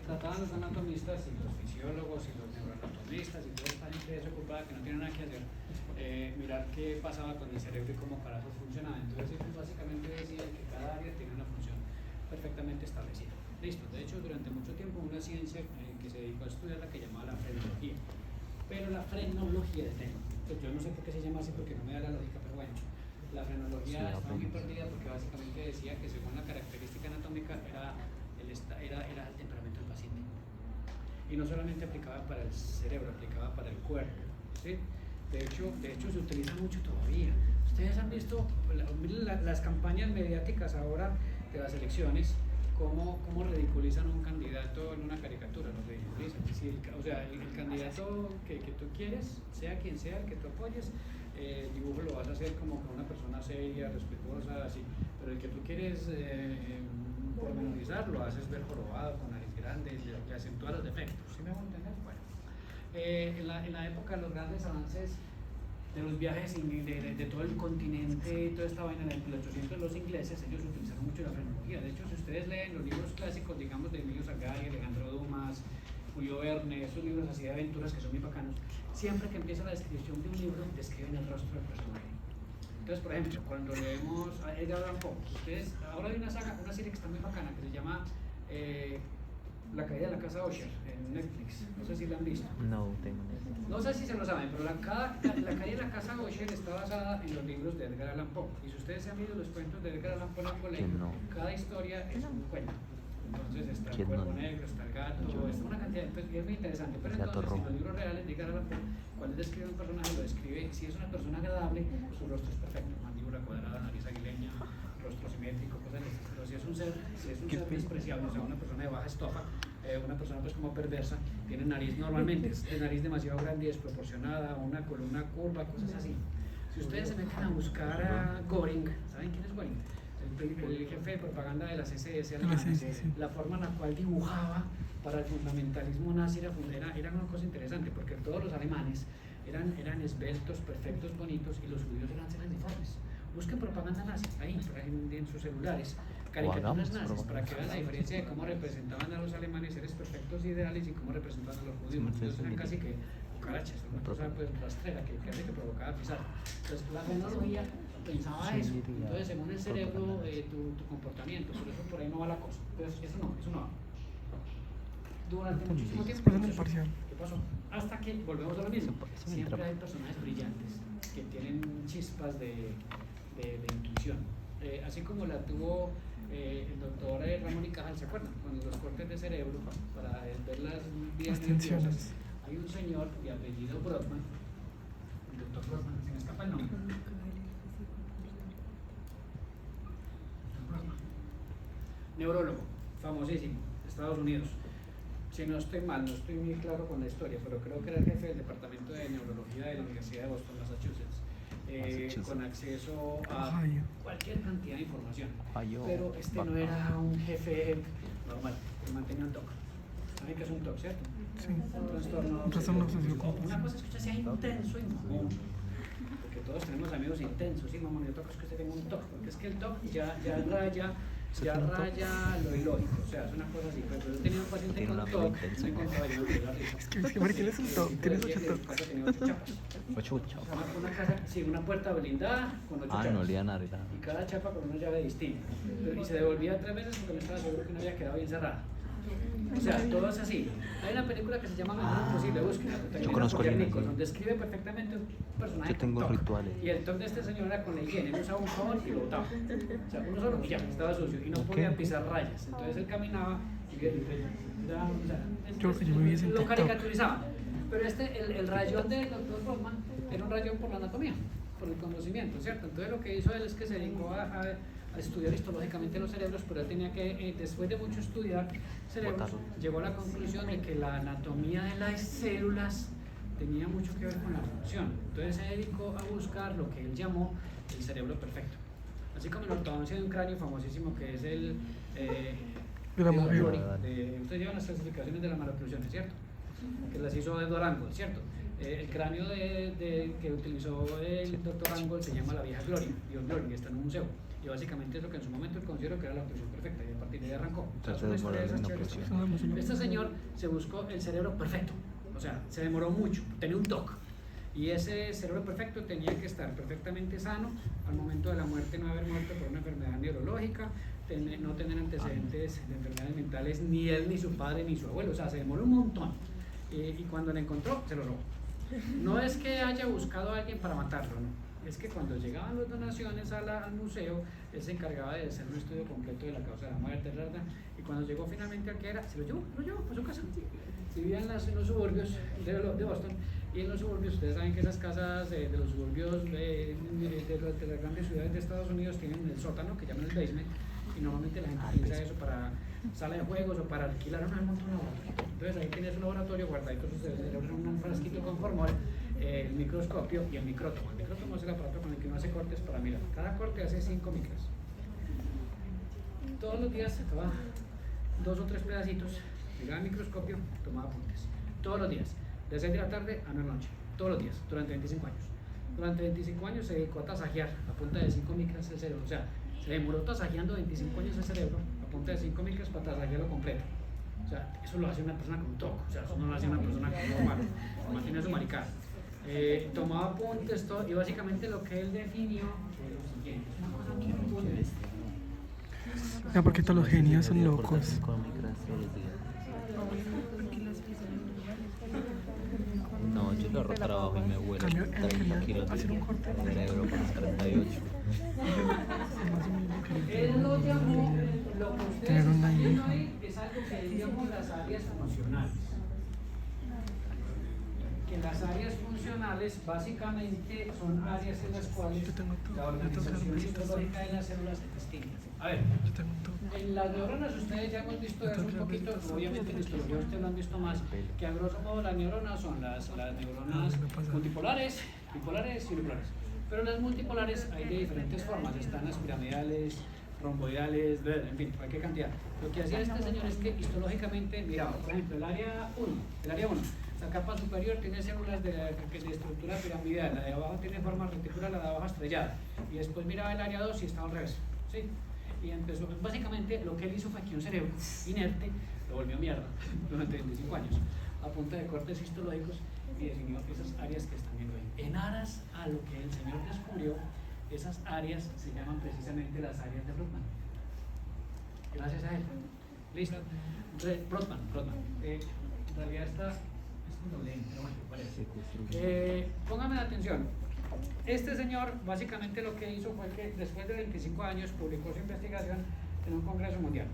Speaker 1: trataban los anatomistas y los fisiólogos y los neuroanatomistas y toda esta gente desocupada que no tiene nada que hacer, mirar qué pasaba con el cerebro y cómo carajos funcionaba. Entonces ellos básicamente decían que cada área tiene una función perfectamente establecida. Listo. De hecho, durante mucho tiempo una ciencia que se dedicó a estudiar la que llamaba la frenología. Pero la frenología del tema, pues yo no sé por qué se llama así porque no me da la lógica, pero bueno, la frenología está muy perdida porque básicamente decía que según la característica anatómica era el temperamento del paciente. Y no solamente aplicaba para el cerebro, aplicaba para el cuerpo, ¿sí? De hecho se utiliza mucho todavía. Ustedes han visto las campañas mediáticas ahora de las elecciones, cómo ridiculizan a un candidato en una caricatura, lo ridiculizan. Es decir, o sea, el candidato que tú quieres, sea quien sea el que tú apoyes, el dibujo lo vas a hacer como con una persona seria, respetuosa, así, pero el que tú quieres pormenorizar lo haces ver jorobado, con nariz grande, le acentúa los defectos. ¿Sí me voy a entender? Bueno, en la época de los grandes avances de los viajes de todo el continente y toda esta vaina en el 1800, los ingleses, ellos utilizaron mucho la frenología. De hecho, si ustedes leen los libros clásicos, digamos, de Emilio Salgari, Alejandro Dumas, Julio Verne, esos libros así de aventuras que son muy bacanos, siempre que empieza la descripción de un libro, describen el rostro del personaje. Entonces, por ejemplo, cuando leemos a Edgar Allan Poe, ustedes, ahora hay una serie que está muy bacana que se llama La caída de la casa Usher en Netflix. No sé si la han visto.
Speaker 2: No tengo ni idea.
Speaker 1: No sé si se lo saben, pero la caída de la casa Usher está basada en los libros de Edgar Allan Poe. Y si ustedes han leído los cuentos de Edgar Allan Poe en el colegio,
Speaker 2: No.
Speaker 1: cada historia es un cuento. Entonces está el
Speaker 2: ¿Quién
Speaker 1: cuervo
Speaker 2: no?
Speaker 1: negro, está el gato, está una cantidad de y es muy interesante. Pero
Speaker 2: Gato
Speaker 1: entonces,
Speaker 2: rojo.
Speaker 1: en los libros reales de Edgar Allan Poe, cuando él describe un personaje, lo describe, si es una persona agradable, su rostro es perfecto, mandíbula cuadrada, nariz aguileña, rostro simétrico, cosas así. Pero si es un ser despreciable, o sea, una persona de baja estofa, una persona pues como perversa, tiene nariz normalmente, es de nariz demasiado grande y desproporcionada, una columna curva, cosas así. Si ustedes se meten a buscar a Göring, ¿saben quién es Göring? El jefe de propaganda de las SS alemanas, la forma en la cual dibujaba para el fundamentalismo nazi era una cosa interesante, porque todos los alemanes eran esbeltos, perfectos, bonitos, y los judíos eran seres deformes. Busquen propaganda nazi ahí, en sus celulares, caricaturas nazis, para que vean la diferencia de cómo representaban a los alemanes seres perfectos, ideales, y cómo representaban a los judíos. Los judíos eran casi que cucarachas, una cosa pues rastrera que provocaba pisar. Entonces la frenología pensaba eso. Entonces, según el cerebro, tu comportamiento, por eso por ahí no va la cosa. Entonces, eso no va. Durante muchísimo tiempo. ¿Qué pasó? Hasta que volvemos a lo mismo. Siempre hay personajes brillantes que tienen chispas de intuición. Así como la tuvo el doctor Ramón y Cajal, ¿se acuerdan? Cuando los cortes de cerebro para ver las vías nerviosas. Hay un señor de apellido Brodmann, el doctor Brodmann, se me escapa el nombre. Neurólogo, famosísimo, Estados Unidos. Si no estoy mal, no estoy muy claro con la historia, pero creo que era el jefe del departamento de neurología de la Universidad de Boston, Massachusetts, con acceso a cualquier cantidad de información. Pero este no era un jefe normal, que mantenía un TOC. ¿Saben qué es un TOC, cierto?
Speaker 3: Sí.
Speaker 1: Un trastorno obsesivo. Una cosa es que usted sea intenso y mamón, porque todos tenemos amigos intensos, y mamón, yo toco es que usted tenga un TOC, porque es que el TOC ya raya lo ilógico, o sea, es una cosa así. Pero yo tenía un paciente con TOC, me contaba yo de la risa.
Speaker 3: Es que Mari tienes un TOC, tienes 8 TOCs.
Speaker 1: Tenía 8 chapas.
Speaker 2: 8 chapas.
Speaker 1: Una casa, sí, una puerta blindada con 8 chapas.
Speaker 2: No olía nada.
Speaker 1: Y cada chapa con una llave distinta. Y se devolvía 3 veces porque no estaba seguro que no había quedado bien cerrada. O sea, todo es así. Hay una película que se llama Mejor Imposible, búsqueda.
Speaker 2: Yo conozco a alguien así.
Speaker 1: Donde describe perfectamente un personaje.
Speaker 2: Yo tengo
Speaker 1: con TOC.
Speaker 2: rituales.
Speaker 1: Y el TOC de este señor era con la higiene. Él usaba un jabón y lo botaba. O sea, uno solo y ya, estaba sucio. Y no podía pisar rayas. Entonces él caminaba y lo caricaturizaba. Pero el rayón del doctor Brodmann era un rayón por la anatomía, por el conocimiento, ¿cierto? Entonces lo que hizo él es que se dedicó a estudiar histológicamente los cerebros, pero él tenía que, después de mucho estudiar cerebros, llegó a la conclusión de que la anatomía de las células tenía mucho que ver con la función. Entonces se dedicó a buscar lo que él llamó el cerebro perfecto. Así como en la ortodoncia de un cráneo famosísimo que es el
Speaker 3: De la mujer.
Speaker 1: ustedes llevan las clasificaciones de las maloclusiones, ¿cierto? Que las hizo Edward Angold, ¿cierto? El cráneo que utilizó el doctor Angold se llama la vieja gloria, Dios Gloria, y está en un museo. Y básicamente es lo que en su momento él consideró que era la oclusión perfecta, y a partir de ahí arrancó. Este señor se buscó el cerebro perfecto, o sea, se demoró mucho, tenía un TOC. Y ese cerebro perfecto tenía que estar perfectamente sano al momento de la muerte, no haber muerto por una enfermedad neurológica, no tener antecedentes de enfermedades mentales, ni él, ni su padre, ni su abuelo, o sea, se demoró un montón. Y cuando lo encontró, se lo robó. No es que haya buscado a alguien para matarlo, no. Es que cuando llegaban las donaciones al museo, él se encargaba de hacer un estudio completo de la causa de la muerte, ¿verdad? Y cuando llegó finalmente al que era, se lo llevó a su casa. Vivía en los suburbios de Boston, y en los suburbios, ustedes saben que esas casas de los suburbios de las grandes ciudades de Estados Unidos tienen el sótano, que llaman el basement, y normalmente la gente utiliza eso para sala de juegos o para alquilar un laboratorio. Entonces ahí tienes un laboratorio guardadito en un frasquito con formol, el microscopio y el micrótomo. El micrótomo es el aparato con el que uno hace cortes para mirar. Cada corte hace 5 micras. Todos los días sacaba 2 o 3 pedacitos, llegaba al microscopio, tomaba apuntes. Todos los días, de 6 de la tarde a 9 de la noche. Todos los días, durante 25 años. Durante 25 años se dedicó a tasajear a punta de 5 micras el cerebro. O sea, se demoró tasajeando 25 años el cerebro a punta de 5 micras para tasajearlo completo. O sea, eso lo hace una persona con un TOC, o sea, eso no lo hace una persona normal, mantiene su maricada. Tomaba apuntes, todo, y básicamente lo que él definió fue lo siguiente.
Speaker 3: Ya, porque todos los genios son locos.
Speaker 2: No, yo lo trabajo y me vuelo
Speaker 3: Cambio, él
Speaker 2: 30
Speaker 3: quería
Speaker 2: kilos
Speaker 3: hacer un corte.
Speaker 2: de cerebro con 38.
Speaker 3: Más o menos quería
Speaker 1: Él lo llamó, lo que ustedes
Speaker 3: tener una
Speaker 1: están viendo
Speaker 3: hija.
Speaker 1: ahí es algo que él llamó las áreas funcionales. Que las áreas funcionales básicamente son áreas en las cuales
Speaker 3: Yo tengo todo,
Speaker 1: la
Speaker 3: yo tengo
Speaker 1: organización
Speaker 3: todo.
Speaker 1: fisiológica de las células es distinta. A ver,
Speaker 3: Yo tengo un TOC.
Speaker 1: en las neuronas ustedes ya hemos visto eso un poquito, obviamente en histología ustedes lo han visto más, que a grosso modo las neuronas son las neuronas multipolares, bipolares y unipolares. Pero las multipolares hay de diferentes formas, están las piramidales, romboidales, en fin, cualquier cantidad. Lo que hacía este señor es que histológicamente miraba, por ejemplo, el área 1, la capa superior tiene células de estructura piramidal, la de abajo tiene forma reticular, la de abajo estrellada, y después miraba el área 2 y estaba al revés, ¿sí? Y empezó, básicamente lo que él hizo fue que un cerebro inerte lo volvió mierda durante 25 años, a punta de cortes histológicos, y definió esas áreas que están viendo ahí. En aras a lo que el señor descubrió, esas áreas se llaman precisamente las áreas de Brodmann. Gracias a él. Listo. Entonces, Brodmann. En realidad está doble N, pero bueno, parece. Póngame atención. Este señor básicamente lo que hizo fue que después de 25 años publicó su investigación en un congreso mundial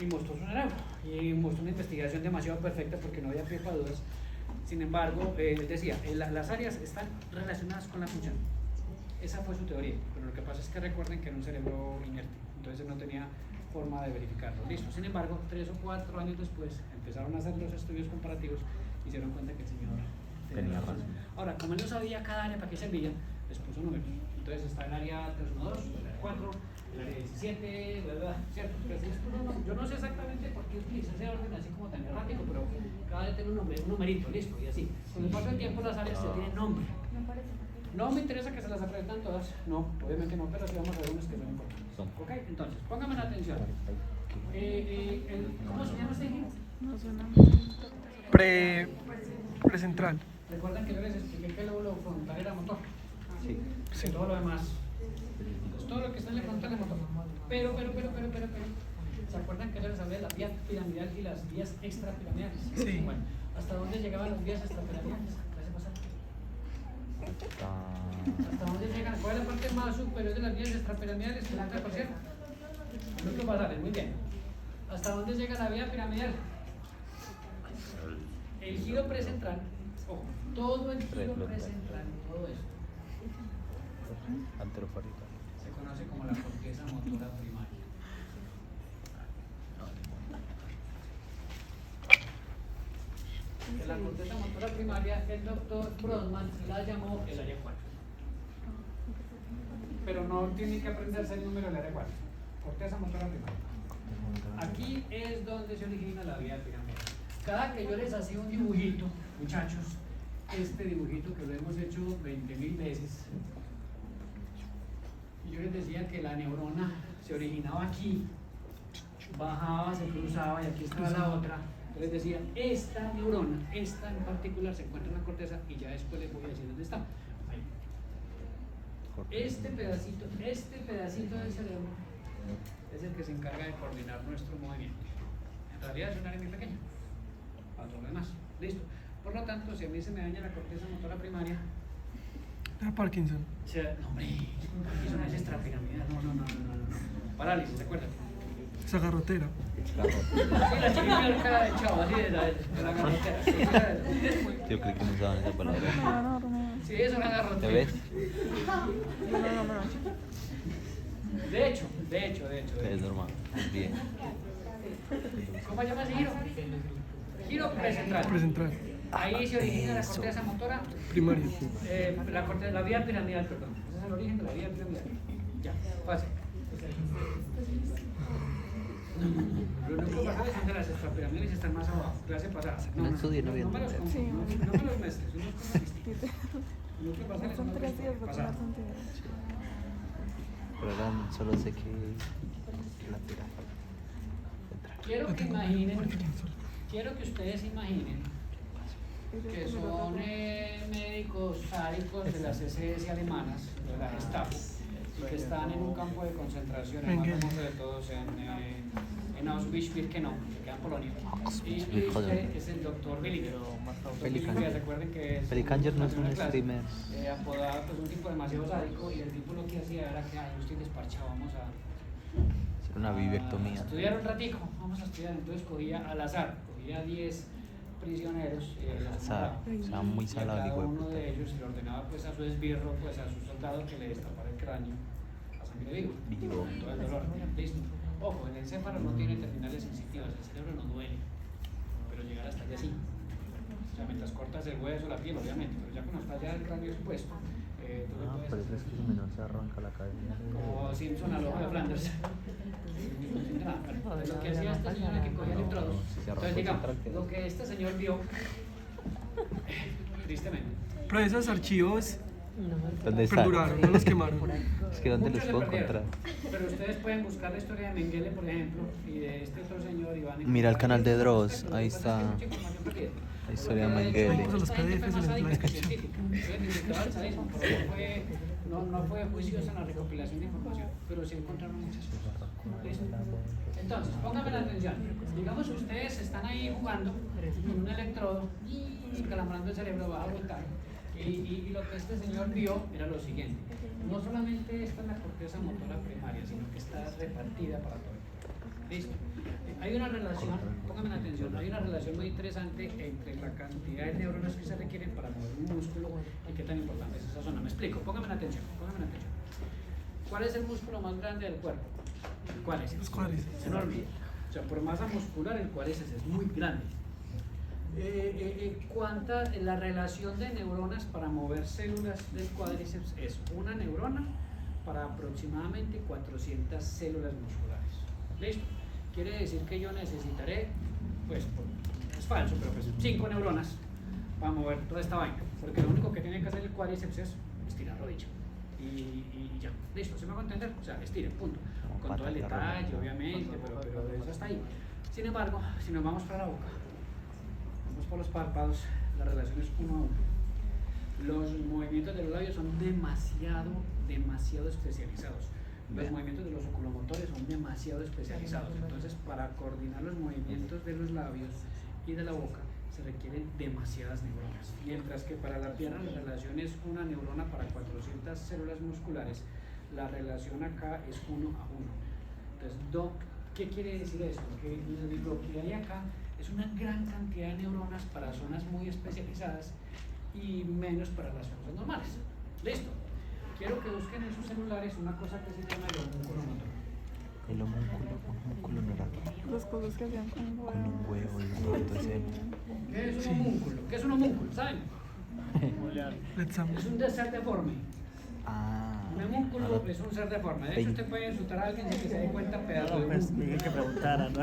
Speaker 1: y mostró su cerebro y mostró una investigación demasiado perfecta porque no había pie para dudas. Sin embargo, él decía, las áreas están relacionadas con la función. Esa fue su teoría, pero lo que pasa es que recuerden que era un cerebro inerte, entonces él no tenía forma de verificarlo. Listo. Sin embargo, 3 o 4 años después empezaron a hacer los estudios comparativos y se dieron cuenta que el señor
Speaker 2: Tenía razón.
Speaker 1: Ahora, como él no sabía cada área para qué servía, les puso números. Entonces está el área 312, el área 4, el área 17, ¿verdad? ¿Cierto? Pero sí les puso números. Yo no sé exactamente por qué utiliza ese orden así como tan errático, pero cada área tiene un nombre, un numerito, listo, y así. Con el paso del tiempo las áreas se tienen nombre. No me interesa que se las aprendan todas, no, obviamente no, pero sí vamos a ver unas que son importantes. Ok, entonces, pónganme atención. ¿Cómo se llama este ejido?
Speaker 4: No suena
Speaker 3: Precentral.
Speaker 1: Recuerdan que yo les expliqué que el lóbulo frontal era motor.
Speaker 2: Sí.
Speaker 1: Sí. Todo lo demás, pues todo lo que está en la frontal es motor. Pero, ¿se acuerdan que yo les hablé de la vía piramidal y las vías extrapiramidales?
Speaker 3: Sí.
Speaker 1: Bueno, ¿hasta dónde llegaban las vías extrapiramidales? ¿Hasta dónde llegan? ¿Cuál es la parte más superior de las vías extrapiramidales? El 30%. Núcleo basal, muy bien. ¿Hasta dónde llega la vía piramidal? El giro precentral, ojo, todo el giro precentral, todo esto,
Speaker 2: Anteroparietal.
Speaker 1: se conoce como la corteza motora primaria. la corteza motora primaria, el doctor Brodmann la llamó el área 4. Pero no tienen que aprenderse el número del área 4. Corteza motora primaria. Aquí es donde se origina la vía piramidal. Cada que yo les hacía un dibujito, muchachos, este dibujito que lo hemos hecho 20.000 veces, y yo les decía que la neurona se originaba aquí, bajaba, se cruzaba y aquí estaba la otra. Entonces decía, esta neurona, esta en particular, se encuentra en la corteza y ya después les voy a decir dónde está. Ahí. Este pedacito del cerebro es el que se encarga de coordinar nuestro movimiento. En realidad es un área muy pequeña. Para todo lo demás. Listo. Por lo tanto, si a mí se me daña la corteza motora primaria,
Speaker 3: Parkinson.
Speaker 1: no, hombre, Parkinson es extrapiramidal. No. Parálisis, acuérdate.
Speaker 3: Esa garrotera.
Speaker 1: Sí, la chiripiorca de chavo, así de la garrotera.
Speaker 2: Yo creo que no usaban esa palabra.
Speaker 1: Sí, es una garrotera.
Speaker 2: ¿Te ves?
Speaker 1: De hecho.
Speaker 2: Es normal. Bien.
Speaker 1: ¿Cómo se llama ese giro? Giro precentral.
Speaker 3: Precentral.
Speaker 1: Ahí se origina la corteza motora
Speaker 3: Primaria.
Speaker 1: la vía piramidal, perdón. Ese es el origen de la vía piramidal. Ya, fácil. Lo único que pasa es que las extrapiramidales están más abajo, clase pasada.
Speaker 2: No estudié, no
Speaker 1: me los
Speaker 2: vi.
Speaker 1: confundas, no me los mezcles, son dos cosas distintas. Lo que pasa es que
Speaker 4: Son
Speaker 1: son
Speaker 4: 3 días para
Speaker 1: pasadas.
Speaker 4: tomar tonterías.
Speaker 2: Pero ahora solo sé que la tira.
Speaker 1: Quiero que ustedes imaginen que son médicos sádicos de las SS alemanas, de la Gestapo, y que están en un campo de concentración, el más famoso de todos, en Auschwitz-Birkenau, que queda en Polonia. Y usted es el doctor Billinger. Recuerden que es
Speaker 2: Pelicanger no es un streamer.
Speaker 1: Apodado, pues un tipo demasiado sádico, y el tipo lo que hacía era que yo estoy desparchado, vamos a
Speaker 2: Hacer una bivectomía.
Speaker 1: estudiar un ratico, vamos a estudiar. Entonces cogía al azar, cogía 10 prisioneros, los
Speaker 2: Azar,
Speaker 1: juntaba,
Speaker 2: o sea, muy
Speaker 1: y a
Speaker 2: salado el
Speaker 1: cada
Speaker 2: hijo de
Speaker 1: uno
Speaker 2: puta.
Speaker 1: de ellos le ordenaba pues a su esbirro, pues a su soldado, que le destapara el cráneo a sangre viva,
Speaker 2: Vivo.
Speaker 1: con todo el dolor. Listo. Ojo, el encéfalo no tiene terminales sensitivas, el cerebro no duele, pero llegar hasta allá sí. O sea, mientras cortas el hueso, la piel, obviamente, pero ya cuando está ya el cráneo expuesto, tú le
Speaker 2: Ah,
Speaker 1: puedes
Speaker 2: por eso es que su menor se arranca la cabeza.
Speaker 1: como Simpson al ojo de Flanders. Bueno, lo que hacía esta señora que cogía electrodos. Entonces, digamos, lo que este señor vio, tristemente,
Speaker 3: Pero esos archivos
Speaker 2: ¿Dónde están?
Speaker 3: perduraron, no los quemaron.
Speaker 2: Es que ¿dónde los
Speaker 1: muchos
Speaker 2: puedo
Speaker 1: le perdieron.
Speaker 2: encontrar?
Speaker 1: Pero ustedes pueden buscar la historia de Mengele, por ejemplo, y de este otro señor Iván.
Speaker 2: Mira el canal de Dross, ahí está la historia de Mengele.
Speaker 3: Vamos a los PDFs en la descripción.
Speaker 1: No fue juiciosa en la recopilación de información, pero sí encontraron muchas cosas. ¿Listo? Entonces, pónganme la atención. Digamos que ustedes están ahí jugando con un electrodo y calambrando el cerebro, va a volcar. Y lo que este señor vio era lo siguiente: no solamente está en la corteza motora primaria, sino que está repartida para todo el cuerpo. ¿Listo? Hay una relación, pónganme la atención, hay una relación muy interesante entre la cantidad de neuronas que se requieren para mover un músculo y qué tan importante es esa zona. Me explico, pónganme la atención. ¿Cuál es el músculo más grande del cuerpo? ¿Cuál es?
Speaker 3: Los cuádriceps.
Speaker 1: Es enorme. O sea, por masa muscular el cuádriceps es muy grande. La relación de neuronas para mover células del cuádriceps es una neurona para aproximadamente 400 células musculares. ¿Listo? Quiere decir que yo necesitaré, pues, es falso, pero pues 5 neuronas para mover toda esta vaina, porque lo único que tiene que hacer el cuádriceps es estirar rodilla y ya, listo, ¿se me va a entender? O sea, estire, punto, con todo el detalle, obviamente, pero eso está ahí. Sin embargo, si nos vamos para la boca, vamos por los párpados, la relación es 1 a 1. Los movimientos de los labios son demasiado especializados. Los movimientos de los oculomotores son demasiado especializados. Entonces, para coordinar los movimientos de los labios y de la boca se requieren demasiadas neuronas. Mientras que para la pierna la relación es una neurona para 400 células musculares, la relación acá es 1 a 1. Entonces, ¿qué quiere decir esto? Que lo que hay acá es una gran cantidad de neuronas para zonas muy especializadas y menos para las cosas normales. ¿Listo? Quiero que busquen en sus celulares una cosa que se llama el homúnculo motor.
Speaker 2: El homúnculo no era
Speaker 4: Las cosas que hacían con huevo.
Speaker 2: con un huevo y todo ese.
Speaker 1: ¿Qué es un homúnculo? ¿Qué es un homúnculo? ¿Saben?
Speaker 3: Let's am-
Speaker 1: Es un ser deforme.
Speaker 2: Ah.
Speaker 1: Un homúnculo es un ser deforme. De hecho, usted puede insultar a alguien sin que se dé cuenta pedazo de
Speaker 5: Pues
Speaker 1: homúnculo.
Speaker 5: dije que preguntara, ¿no?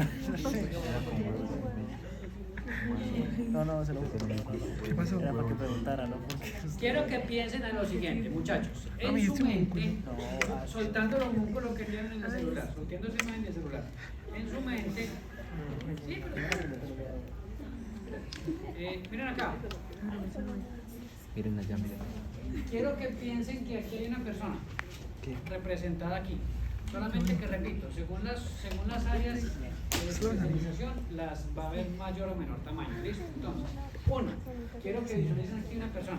Speaker 5: No, se lo
Speaker 3: ¿Qué pasó?
Speaker 5: Era para que preguntara, ¿no? Porque
Speaker 1: Quiero que piensen en lo siguiente, muchachos.
Speaker 3: A
Speaker 1: En
Speaker 3: mí
Speaker 1: su
Speaker 3: este
Speaker 1: mente,
Speaker 5: homúnculo.
Speaker 1: soltando el homúnculo que tienen en el celular, soltando esa imagen del celular. En su mente, sí, pero miren acá.
Speaker 2: Miren allá, miren.
Speaker 1: Quiero que piensen que aquí hay una persona
Speaker 2: ¿Qué?
Speaker 1: representada aquí. Solamente que repito, según las áreas de especialización, las va a haber mayor o menor tamaño. ¿Listo? Entonces, uno, quiero que visualicen aquí una persona,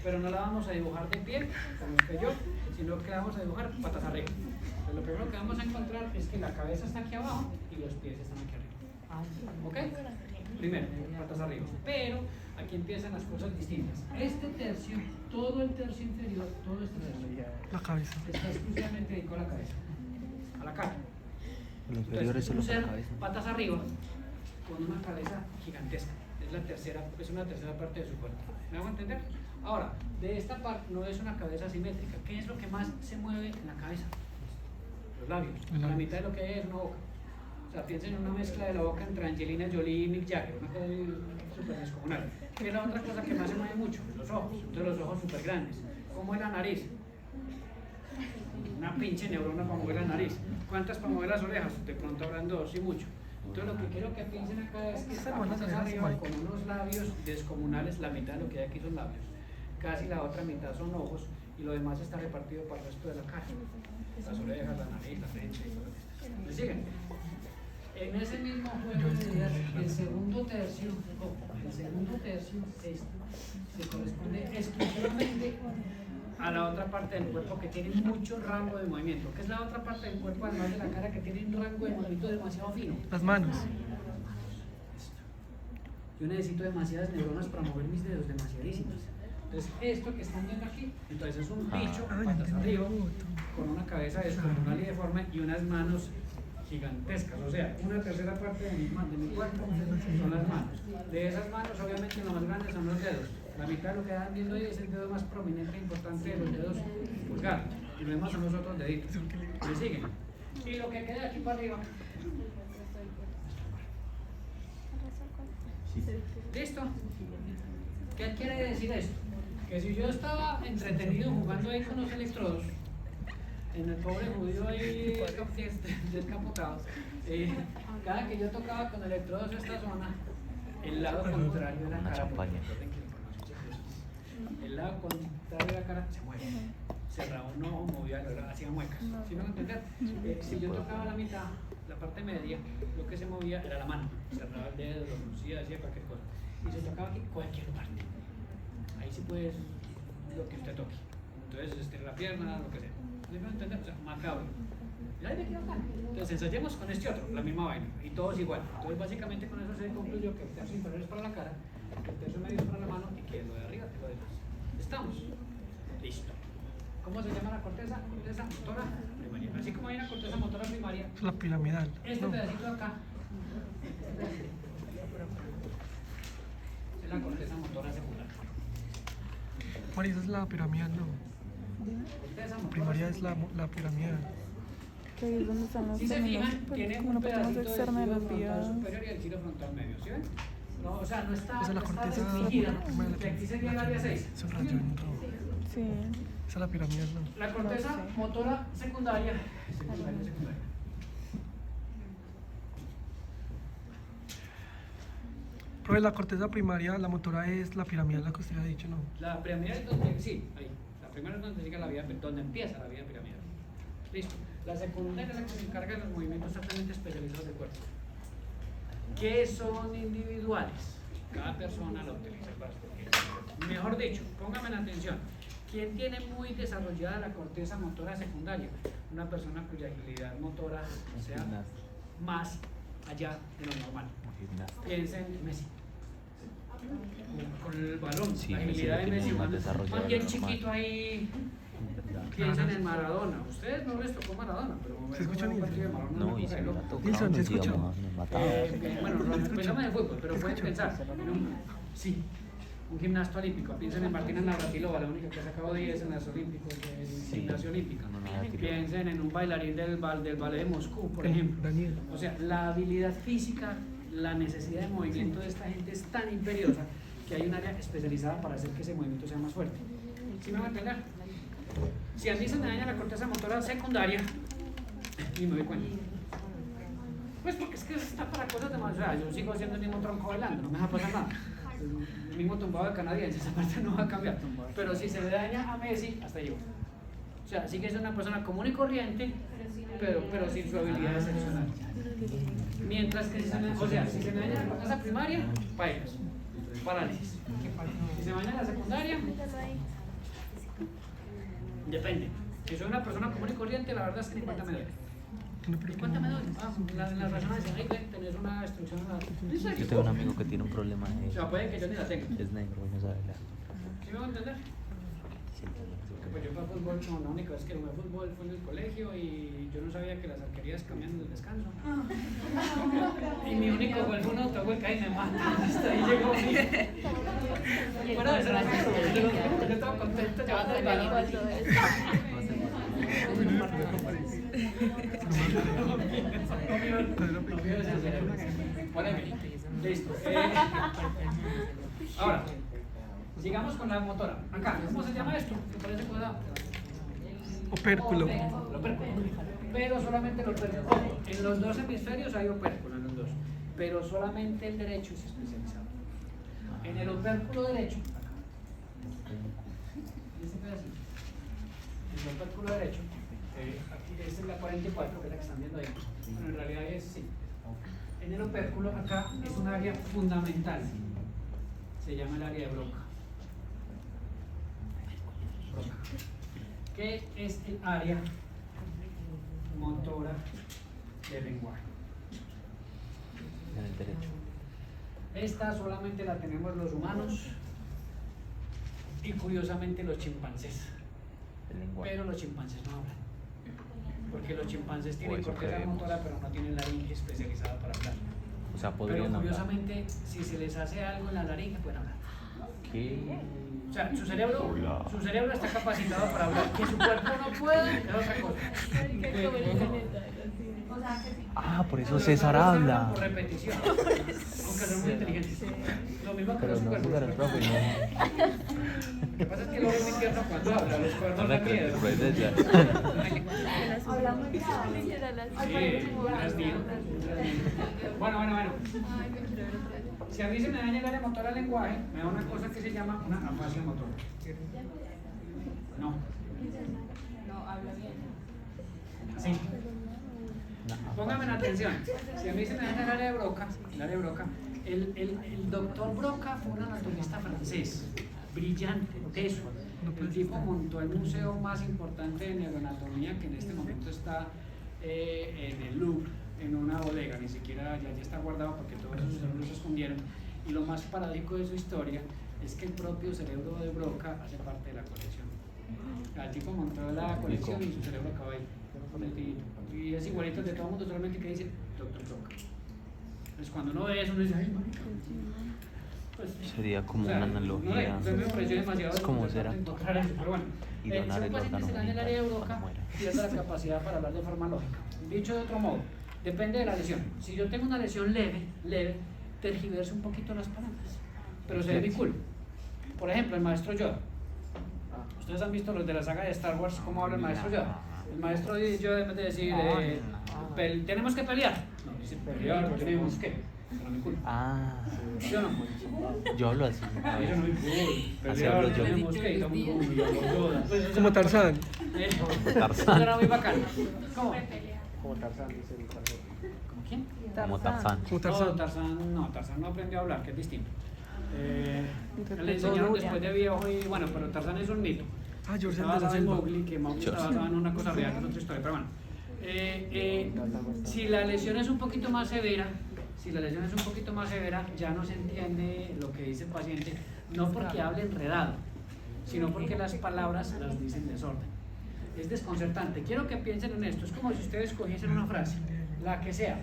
Speaker 1: pero no la vamos a dibujar de pie, como usted yo, sino que la vamos a dibujar patas arriba. Entonces, lo primero que vamos a encontrar es que la cabeza está aquí abajo y los pies están aquí arriba. ¿Ok? Primero, patas arriba. Pero aquí empiezan las cosas distintas. Este tercio, todo el tercio inferior, todo este tercio,
Speaker 3: La cabeza.
Speaker 1: está exclusivamente dedicado a la cabeza, a la cara.
Speaker 2: El inferior es solo
Speaker 1: un
Speaker 2: para
Speaker 1: ser
Speaker 2: la cabeza.
Speaker 1: patas arriba con una cabeza gigantesca. Es una tercera parte de su cuerpo. ¿Me hago entender? Ahora, de esta parte no es una cabeza simétrica. ¿Qué es lo que más se mueve en la cabeza? Los labios. La mitad de lo que hay es una boca. O sea, piensen en una mezcla de la boca entre Angelina Jolie y Mick Jagger, una cosa súper descomunal. ¿Qué es la otra cosa que más se mueve mucho? Los ojos. Entonces los ojos súper grandes. ¿Cómo es la nariz? Una pinche neurona para mover la nariz. ¿Cuántas para mover las orejas? De pronto habrán dos y mucho. Entonces lo que quiero que piensen acá es que estamos arriba con unos labios descomunales, la mitad de lo que hay aquí son labios. Casi la otra mitad son ojos y lo demás está repartido para el resto de la cara. Las orejas, la nariz, la frente y todo eso. ¿Me siguen? En ese mismo juego de ideas, el segundo tercio se corresponde exclusivamente a la otra parte del cuerpo que tiene mucho rango de movimiento. ¿Qué es la otra parte del cuerpo además de la cara que tiene un rango de movimiento demasiado fino?
Speaker 3: Las manos.
Speaker 1: Yo necesito demasiadas neuronas para mover mis dedos, demasiadísimas. Entonces, esto que están viendo aquí, entonces es un bicho, patas arriba, con una cabeza descomunal y deforme y unas manos gigantescas. O sea, una tercera parte de mi cuerpo son las manos. De esas manos, obviamente, lo más grande son los dedos. La mitad de lo que están viendo ahí es el dedo más prominente e importante de los dedos pulgar. Y lo demás son los otros deditos. ¿Me siguen? Y lo que queda aquí para arriba. ¿Listo? ¿Qué quiere decir esto? Que si yo estaba entretenido jugando ahí con los electrodos, en el pobre judío ahí descapotado, cada que yo tocaba con electrodos esta zona, el lado contrario de la cara,
Speaker 2: champaña.
Speaker 1: recuerden que la información siempre es así. El lado contrario de la cara se mueve, cerraba un ojo, movía, hacía muecas. ¿Sí me van a entender? Si yo tocaba la mitad, la parte media, lo que se movía era la mano, cerraba el dedo, lo lucía, hacía cualquier cosa. Y se tocaba aquí cualquier parte. Ahí sí puedes lo que usted toque. Entonces, la pierna, lo que sea. ¿Sí me van a entender? O sea, macabro. Y ahí me quedo acá. Entonces, ensayemos con este otro, la misma vaina. Y todos igual. Entonces, básicamente con eso se concluyó que el tercio inferior es para la cara, el tercio medio es para la mano y que lo de arriba te lo demás. ¿Estamos? Listo. ¿Cómo se llama la corteza? Corteza motora primaria. Así como hay una corteza motora primaria,
Speaker 3: Es la piramidal.
Speaker 1: este
Speaker 3: No.
Speaker 1: pedacito de acá es la corteza motora secundaria.
Speaker 3: María, esa es la piramidal, no.
Speaker 1: Corteza
Speaker 3: La
Speaker 1: motora
Speaker 3: primaria es
Speaker 1: secundaria.
Speaker 3: la piramidal.
Speaker 4: Que ahí es donde están los
Speaker 1: Si se
Speaker 4: términos,
Speaker 1: fijan, tiene
Speaker 4: como
Speaker 1: un
Speaker 4: una parte más
Speaker 1: pedacito del
Speaker 4: externa de
Speaker 1: giro
Speaker 4: los
Speaker 1: frontal
Speaker 4: vías.
Speaker 1: superior y el giro frontal medio, ¿sí ven? No, o sea, no está,
Speaker 3: Esa es la
Speaker 1: no está
Speaker 3: corteza.
Speaker 1: restringida, que aquí sería el área 6.
Speaker 3: Es un rayo en rojo.
Speaker 4: Sí.
Speaker 3: Esa es la piramidal, no.
Speaker 1: La corteza motora secundaria.
Speaker 3: Pero la corteza primaria, la motora es la piramidal, la que usted ha dicho, ¿no?
Speaker 1: La piramidal es donde, sí, ahí. La primera es donde llega la vía, donde empieza la vía piramidal. Listo. La secundaria es la que se encarga de los movimientos altamente especializados del cuerpo. Que son individuales. Cada persona lo utiliza para su propio. Mejor dicho, pónganme la atención. ¿Quién tiene muy desarrollada la corteza motora secundaria? Una persona cuya agilidad motora sea más allá de lo normal.
Speaker 2: Gimnasta.
Speaker 1: Piensen en Messi. Con el balón,
Speaker 2: Sí,
Speaker 1: la
Speaker 2: Messi
Speaker 1: agilidad
Speaker 2: lo
Speaker 1: de
Speaker 2: tiene
Speaker 1: Messi,
Speaker 2: más
Speaker 1: más
Speaker 2: desarrollado
Speaker 1: bien
Speaker 2: de lo normal.
Speaker 1: chiquito ahí, piensen en Maradona. Ustedes no les tocó Maradona, pero
Speaker 3: ¿Se escucha,
Speaker 1: un
Speaker 3: Nilson?
Speaker 1: partido de Maradona
Speaker 2: No,
Speaker 1: no
Speaker 2: y si
Speaker 1: coge,
Speaker 2: me
Speaker 1: ¿no?
Speaker 2: ha tocado,
Speaker 3: Nilson, ¿se
Speaker 2: nos
Speaker 3: escucha?
Speaker 2: íbamos, nos mataba.
Speaker 1: Bueno, pensamos en fútbol, pero pueden pensar en sí, un gimnasta olímpico. Piensen en Martina Navratilova, la única que ha sacado 10 en los Olímpicos, en gimnasia olímpica.
Speaker 2: No, Navratilova.
Speaker 1: Piensen en un bailarín del ballet de Moscú, por ejemplo.
Speaker 3: Daniel.
Speaker 1: O sea, la habilidad física, la necesidad de movimiento de esta gente es tan imperiosa que hay un área especializada para hacer que ese movimiento sea más fuerte. ¿Sí me va a entender? Si a mí se me daña la corteza motora secundaria, y me doy cuenta. Pues porque es que está para cosas demasiado. Yo sigo haciendo el mismo tronco bailando, no me va a pasar nada. El mismo tumbado de canadiense, esa parte no va a cambiar. Pero si se le daña a Messi, hasta yo. O sea, sí que es una persona común y corriente, pero sin su habilidad excepcional. Mientras que si se me daña la corteza primaria, parálisis. Si se me daña la secundaria, depende. Si soy una persona común y corriente, la verdad es que ni cuenta me doy. Ni cuenta me doy. Las personas dicen, ay, tenés una destrucción.
Speaker 2: Yo tengo un amigo que tiene un problema
Speaker 1: O sea, puede que yo ni la tenga.
Speaker 2: es negro, no sabe hablar.
Speaker 1: ¿Sí me va a entender? Que pues yo fui a fútbol, no, la única vez que jugué a fútbol fue en el colegio y yo no sabía que las arquerías cambian en el descanso. Y mi único gol fue un autogol y me mata. Hasta ahí llegó mi. Bueno, eso era yo estaba contento llevando el balón. Listo. Ahora, sigamos con la motora. Acá, ¿cómo se llama esto? ¿Te parece cuadrado?
Speaker 3: Opérculo.
Speaker 1: Opérculo. Pero solamente el opérculo. En los dos hemisferios hay opérculo, en los dos. Pero solamente el derecho es especializado. En el opérculo derecho, este pedacito, en el opérculo derecho, aquí esta es la 44, que es la que están viendo ahí. Bueno, en realidad es sí. En el opérculo, acá es un área fundamental. Se llama el área de Broca. Que es el área motora del lenguaje.
Speaker 2: En el derecho.
Speaker 1: Esta solamente la tenemos los humanos y curiosamente los chimpancés.
Speaker 2: El lenguaje.
Speaker 1: Pero los chimpancés no hablan. Porque los chimpancés tienen
Speaker 2: eso
Speaker 1: corteza
Speaker 2: creemos.
Speaker 1: motora pero no tienen laringe especializada para hablar.
Speaker 2: O sea,
Speaker 1: Pero
Speaker 2: podrían hablar.
Speaker 1: curiosamente, si se les hace algo en la laringe, pueden hablar.
Speaker 2: ¿Qué?
Speaker 1: O sea, su cerebro está capacitado para hablar. Que su cuerpo no puede, es otra cosa.
Speaker 2: Ah, por eso
Speaker 1: Los
Speaker 2: César
Speaker 1: humanos hablan
Speaker 2: habla.
Speaker 1: por repetición. Aunque son muy inteligentes. Lo mismo que
Speaker 2: Pero
Speaker 1: los
Speaker 2: no
Speaker 1: cuervos.
Speaker 2: jugar al profe, no.
Speaker 1: Lo que pasa es que lo ven muy tierno cuando habla, los cuervos
Speaker 2: Ahora
Speaker 1: dan
Speaker 2: que
Speaker 1: miedo.
Speaker 2: el profe es ya.
Speaker 1: Sí, las digo. Bueno. Si a mí se me daña el área motora del lenguaje, me da una cosa que se llama una afasia motora. No. Sí. Póngame en atención. Si a mí se me daña el área de Broca, el doctor Broca fue un anatomista francés, brillante, teso. El tipo montó el museo más importante de neuroanatomía que en este momento está en el Louvre, en una bodega, ni siquiera ya está guardado porque todos esos cerebros se escondieron. Y lo más paradójico de su historia es que el propio cerebro de Broca hace parte de la colección. El tipo montó la colección y su cerebro acaba ahí. Y es igualito de todo el mundo, solamente que dice Dr. Broca. Entonces cuando uno ve eso, uno dice, ay, marica. Pues,
Speaker 2: Sería como
Speaker 1: o sea,
Speaker 2: una analogía.
Speaker 1: no, me pareció demasiado
Speaker 2: Es como
Speaker 1: interesante
Speaker 2: será.
Speaker 1: encontrar eso, pero bueno.
Speaker 2: Y
Speaker 1: Si
Speaker 2: donar
Speaker 1: un
Speaker 2: el
Speaker 1: paciente
Speaker 2: órgano
Speaker 1: se daña el área de
Speaker 2: genital
Speaker 1: Broca,
Speaker 2: cuando muera.
Speaker 1: pierde la capacidad para hablar de forma lógica. Dicho de otro modo, depende de la lesión. Si yo tengo una lesión leve, tergiverso un poquito las palabras, pero se ve muy cool. Por ejemplo, el maestro Yoda. Ustedes han visto los de la saga de Star Wars, cómo habla el maestro Yoda. El maestro Yoda, en vez de decir, tenemos que pelear, no, dice pelear, tenemos que. Pero muy cool.
Speaker 2: Ah,
Speaker 1: ¿Sí o no?
Speaker 2: yo hablo así. a
Speaker 1: Eso no
Speaker 2: veces.
Speaker 1: es cool.
Speaker 2: Así
Speaker 1: Pelear,
Speaker 2: hablo yo.
Speaker 1: tenemos que, estamos cool, Yoda. Pues eso
Speaker 3: Como
Speaker 1: no-
Speaker 3: Tarzán.
Speaker 1: Eso era muy bacano. ¿Cómo?
Speaker 5: Como Tarzán, dice el Tarzán.
Speaker 1: ¿Cómo quién?
Speaker 2: Como Tarzán.
Speaker 3: Como
Speaker 1: No,
Speaker 3: Tarzán.
Speaker 1: Tarzán no aprendió a hablar, que es distinto. Le enseñaron después de viejo y bueno, pero Tarzán es un mito.
Speaker 3: Ah, George
Speaker 1: Está
Speaker 3: el de la
Speaker 1: basado en
Speaker 3: selva.
Speaker 1: Mowgli, que Mowgli está basado en una cosa real, que es otra historia, pero bueno. Si la lesión es un poquito más severa, ya no se entiende lo que dice el paciente, no porque hable enredado, sino porque las palabras las dicen en desorden. es desconcertante. Quiero que piensen en esto. Es como si ustedes cogiesen una frase, la que sea.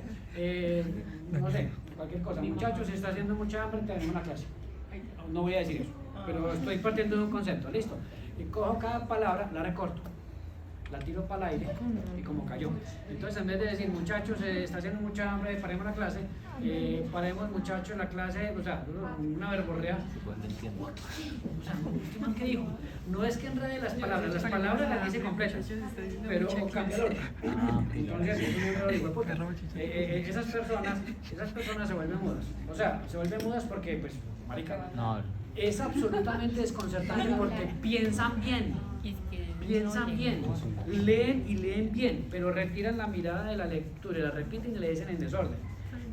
Speaker 1: No sé, cualquier cosa. Muchachos, se está haciendo mucha hambre, tenemos una clase. Ay, no voy a decir eso, pero estoy partiendo de un concepto. Listo. Y cojo cada palabra, la recorto, la tiro para el aire y como cayó. Entonces, en vez de decir, muchachos, está haciendo mucha hambre, paremos la clase, paremos, muchachos, la clase, o sea, una verborrea. O sea, ¿qué dijo? No es que enrede las palabras las dice completas, pero cambia el orden. Entonces, es un error, hijo de puta. Esas personas se vuelven mudas. O sea, se vuelven mudas porque, pues, marica,
Speaker 2: No,
Speaker 1: es absolutamente desconcertante porque piensan bien, leen y leen bien, pero retiran la mirada de la lectura y la repiten y le dicen en desorden.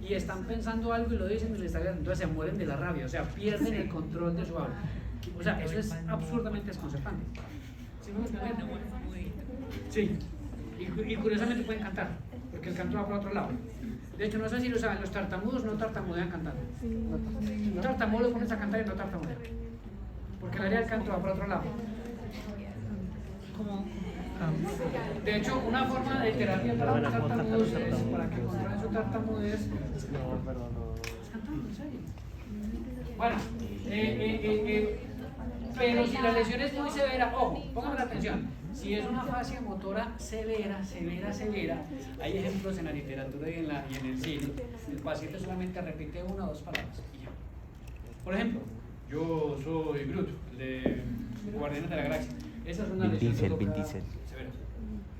Speaker 1: Y están pensando algo y lo dicen y les está entonces se mueren de la rabia, o sea, pierden el control de su habla. O sea, eso es absurdamente desconcertante. ¿Sí me entienden? Sí, y curiosamente pueden cantar, porque el canto va por otro lado. De hecho, no sé si lo saben, los tartamudos no tartamudean cantando. Un tartamudo lo pones a cantar y no tartamudea, porque el área del canto va por otro lado. De hecho, una forma de terapia para los tartamudos es para que controlen su tartamudez.
Speaker 5: No, perdón, no.
Speaker 1: Cantando, en serio. Bueno, pero si la lesión es muy severa, ojo, póngame la atención. Si es una fascia motora severa, hay ejemplos en la literatura y en el cine. El paciente solamente repite una o dos palabras y ya. Por ejemplo, yo soy Groot, el de Guardianes de la Galaxia. Esa es una lesión severa.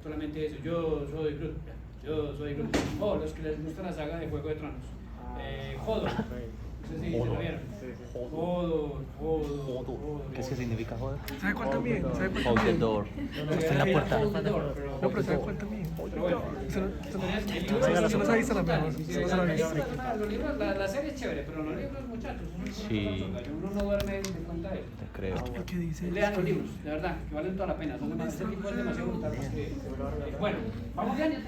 Speaker 1: Solamente eso, yo soy Groot. O los que les gusta la saga de Juego de Tronos. Jodo. No sé si se lo vieron. Jodo.
Speaker 2: ¿qué es que significa joder?
Speaker 3: ¿Sabe cuál también?
Speaker 2: Hold the door. Está en la puerta.
Speaker 3: No, pero ¿sabe cuál también?
Speaker 1: Pero bueno.
Speaker 3: Eso no se ha visto la mejor. Eso no se la ha visto.
Speaker 1: Los libros, la serie es chévere, pero los libros, muchachos,
Speaker 2: Sí.
Speaker 1: uno no duerme de cuenta de eso.
Speaker 2: Te creo.
Speaker 3: Lo que dice
Speaker 1: Lean los libros, de verdad, que valen toda la pena. Este tipo es demasiado brutal. Bueno, ¿vamos bien?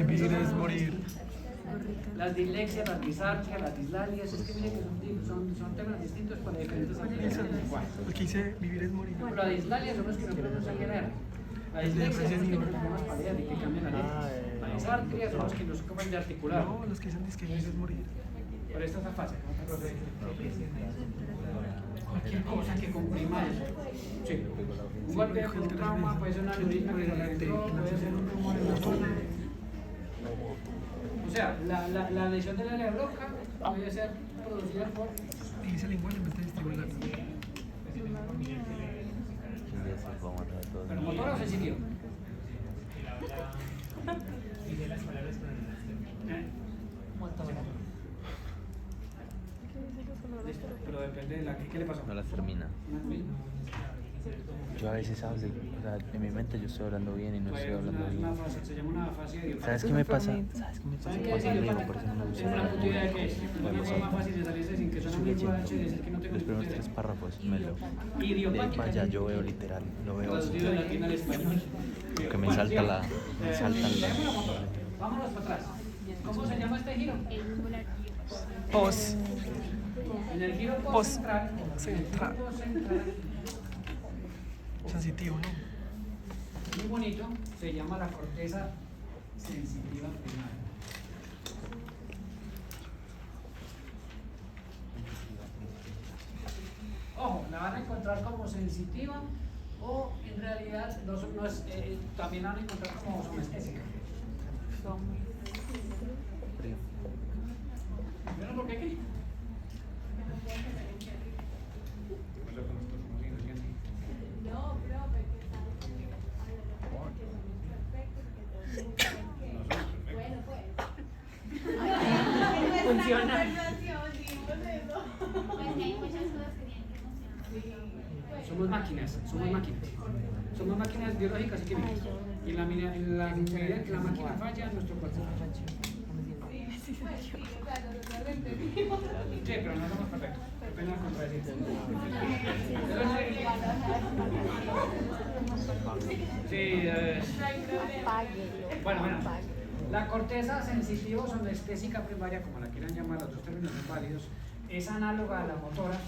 Speaker 3: vivir es morir.
Speaker 1: Las dislexias, las disartrias, las dislalias, es que miren que son temas distintos para diferentes aplicaciones. Bueno.
Speaker 3: El que dice vivir es morir.
Speaker 1: Pero la dislalia son los que no pronuncian bien R. La dislexia son los que no problemas palear y que cambian la letra. La disartria son los que no son capaces de articular.
Speaker 3: No, los que dicen que vivir es morir.
Speaker 1: Pero esta es la fase. Cualquier cosa que comprima eso. Sí. Un golpe, un trauma, puede ser un aneurisma que se reventó, puede ser un tumor en la zona. O sea, la lesión del área bronca puede ser producida por...
Speaker 3: Dice lingual en vez de vestibular.
Speaker 1: ¿Pero motora o sensitiva? Listo, pero depende de la... ¿Qué le pasó?
Speaker 2: No las termina. Yo a veces hablo, o sea, en mi mente yo estoy hablando bien y no estoy hablando bien.
Speaker 1: Se llama una fase de
Speaker 2: ¿Sabes qué me pasa? Conmigo? Por eso no me gusta
Speaker 1: Tengo una
Speaker 2: hablar
Speaker 1: puta idea de
Speaker 2: bien.
Speaker 1: qué es. La forma más fácil de salirse sin que suene muy guacho y decir que no tengo
Speaker 2: Los
Speaker 1: ni puta
Speaker 2: primeros
Speaker 1: idea.
Speaker 2: 3 párrafos me leo. De ahí
Speaker 1: Idiopática.
Speaker 2: para allá yo veo literal, lo veo así.
Speaker 1: Traducido del latín al español.
Speaker 2: Porque me
Speaker 1: Bueno,
Speaker 2: salta
Speaker 1: sigamos.
Speaker 2: la... Me saltan
Speaker 1: Dejemos la
Speaker 2: la...
Speaker 1: motora. Vámonos para atrás. ¿Cómo se llama este giro?
Speaker 3: Pos.
Speaker 1: En el giro
Speaker 3: Post-
Speaker 1: postcentral.
Speaker 3: central. Sensitivo, ¿no?
Speaker 1: Muy bonito, se llama la corteza sensitiva primaria. Ojo, la van a encontrar como sensitiva o en realidad no es, también la van a encontrar como somestésica. ¿Vieron por qué aquí? Funciona. Somos máquinas. Somos máquinas biológicas y químicas. Y en la medida en que la máquina falla, nuestro cuerpo falla. Sí, pero no somos perfectos. Apenas contradecir. Sí, bueno. La corteza sensitiva o somestésica primaria, como la quieran llamar, los dos términos son válidos, es análoga a la motora,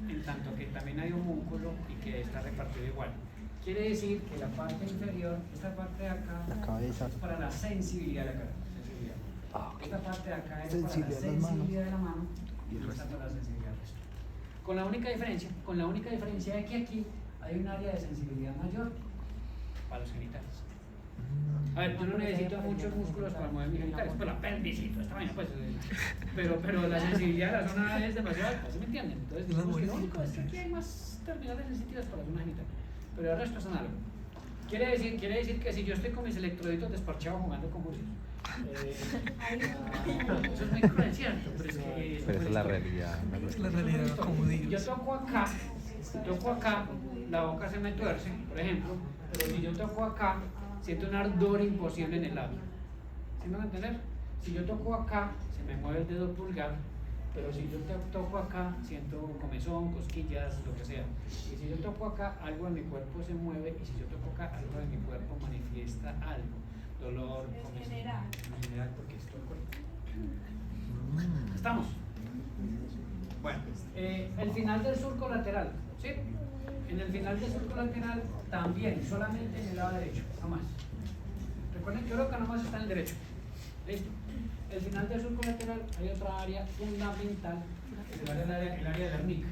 Speaker 1: en tanto que también hay homúnculo y que está repartido igual. Quiere decir que la parte inferior, esta parte de acá,
Speaker 2: La cabeza.
Speaker 1: es para la sensibilidad de la cara. Sensibilidad.
Speaker 2: Ah, ok.
Speaker 1: Esta parte de acá es
Speaker 2: Sensibilidad
Speaker 1: para
Speaker 2: de
Speaker 1: la
Speaker 2: las manos.
Speaker 1: sensibilidad de la mano
Speaker 2: Y
Speaker 1: y
Speaker 2: el
Speaker 1: esta
Speaker 2: resto.
Speaker 1: para la sensibilidad del resto. Con la única diferencia de que aquí hay un área de sensibilidad mayor para los genitales. A ver, yo no necesito muchos músculos para mover mis genitales, pues la pelvisito, esta vaina, pues, pero la sensibilidad de la zona es demasiado alta, ¿sí me entienden? Entonces, digamos que lo único es que aquí hay más terminales sensitivas para la zona genital, pero el resto es análogo. Quiere decir que si yo estoy con mis electroditos desparchados jugando con Jurcios, eso es muy cruel, ¿cierto? Pero es que
Speaker 2: Pero esa es la realidad.
Speaker 3: Es la realidad como
Speaker 1: yo
Speaker 3: Dios.
Speaker 1: toco acá, la boca se me tuerce, por ejemplo, pero si yo toco acá, siento un ardor imposible en el labio. ¿Sí me van a entender? Si yo toco acá, se me mueve el dedo pulgar, pero si yo toco acá, siento comezón, cosquillas, lo que sea. Y si yo toco acá, algo en mi cuerpo se mueve, y si yo toco acá, algo en mi cuerpo manifiesta algo. Dolor, comezón. En general, porque es todo el cuerpo. ¿Estamos? Bueno, el final del surco lateral, ¿sí? En el final del surco lateral también, solamente en el lado derecho, no más. Recuerden que Oroca nomás está en el derecho. ¿Listo? El final del surco lateral hay otra área fundamental, que es el área de Wernicke.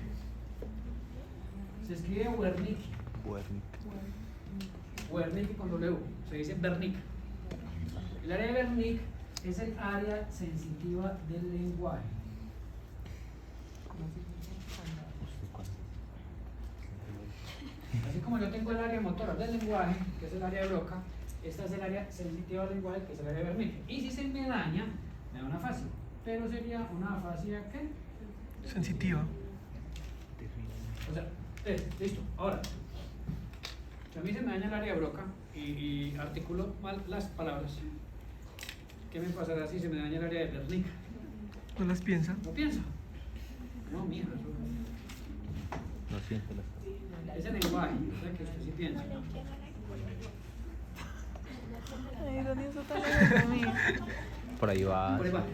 Speaker 1: Se escribe Wernicke. Wernicke con W, se dice Wernicke. El área de Wernicke es el área sensitiva del lenguaje. Así como yo tengo el área motora del lenguaje, que es el área de Broca, esta es el área sensitiva del lenguaje, que es el área de Wernicke. Y si se me daña, me da una afasia. Pero sería una afasia ¿qué?
Speaker 3: Sensitiva.
Speaker 1: O sea, listo. Ahora, si a mí se me daña el área de Broca y articulo mal las palabras, ¿qué me pasará si se me daña el área de Wernicke?
Speaker 3: ¿No las piensa?
Speaker 1: ¿No piensa? No, mija, eso
Speaker 2: No siento las
Speaker 1: es el lenguaje, o sea que usted sí piensa.
Speaker 4: Ay, Dani, eso está lejos de mí.
Speaker 2: Por ahí va.
Speaker 1: Por ahí va.
Speaker 2: sí.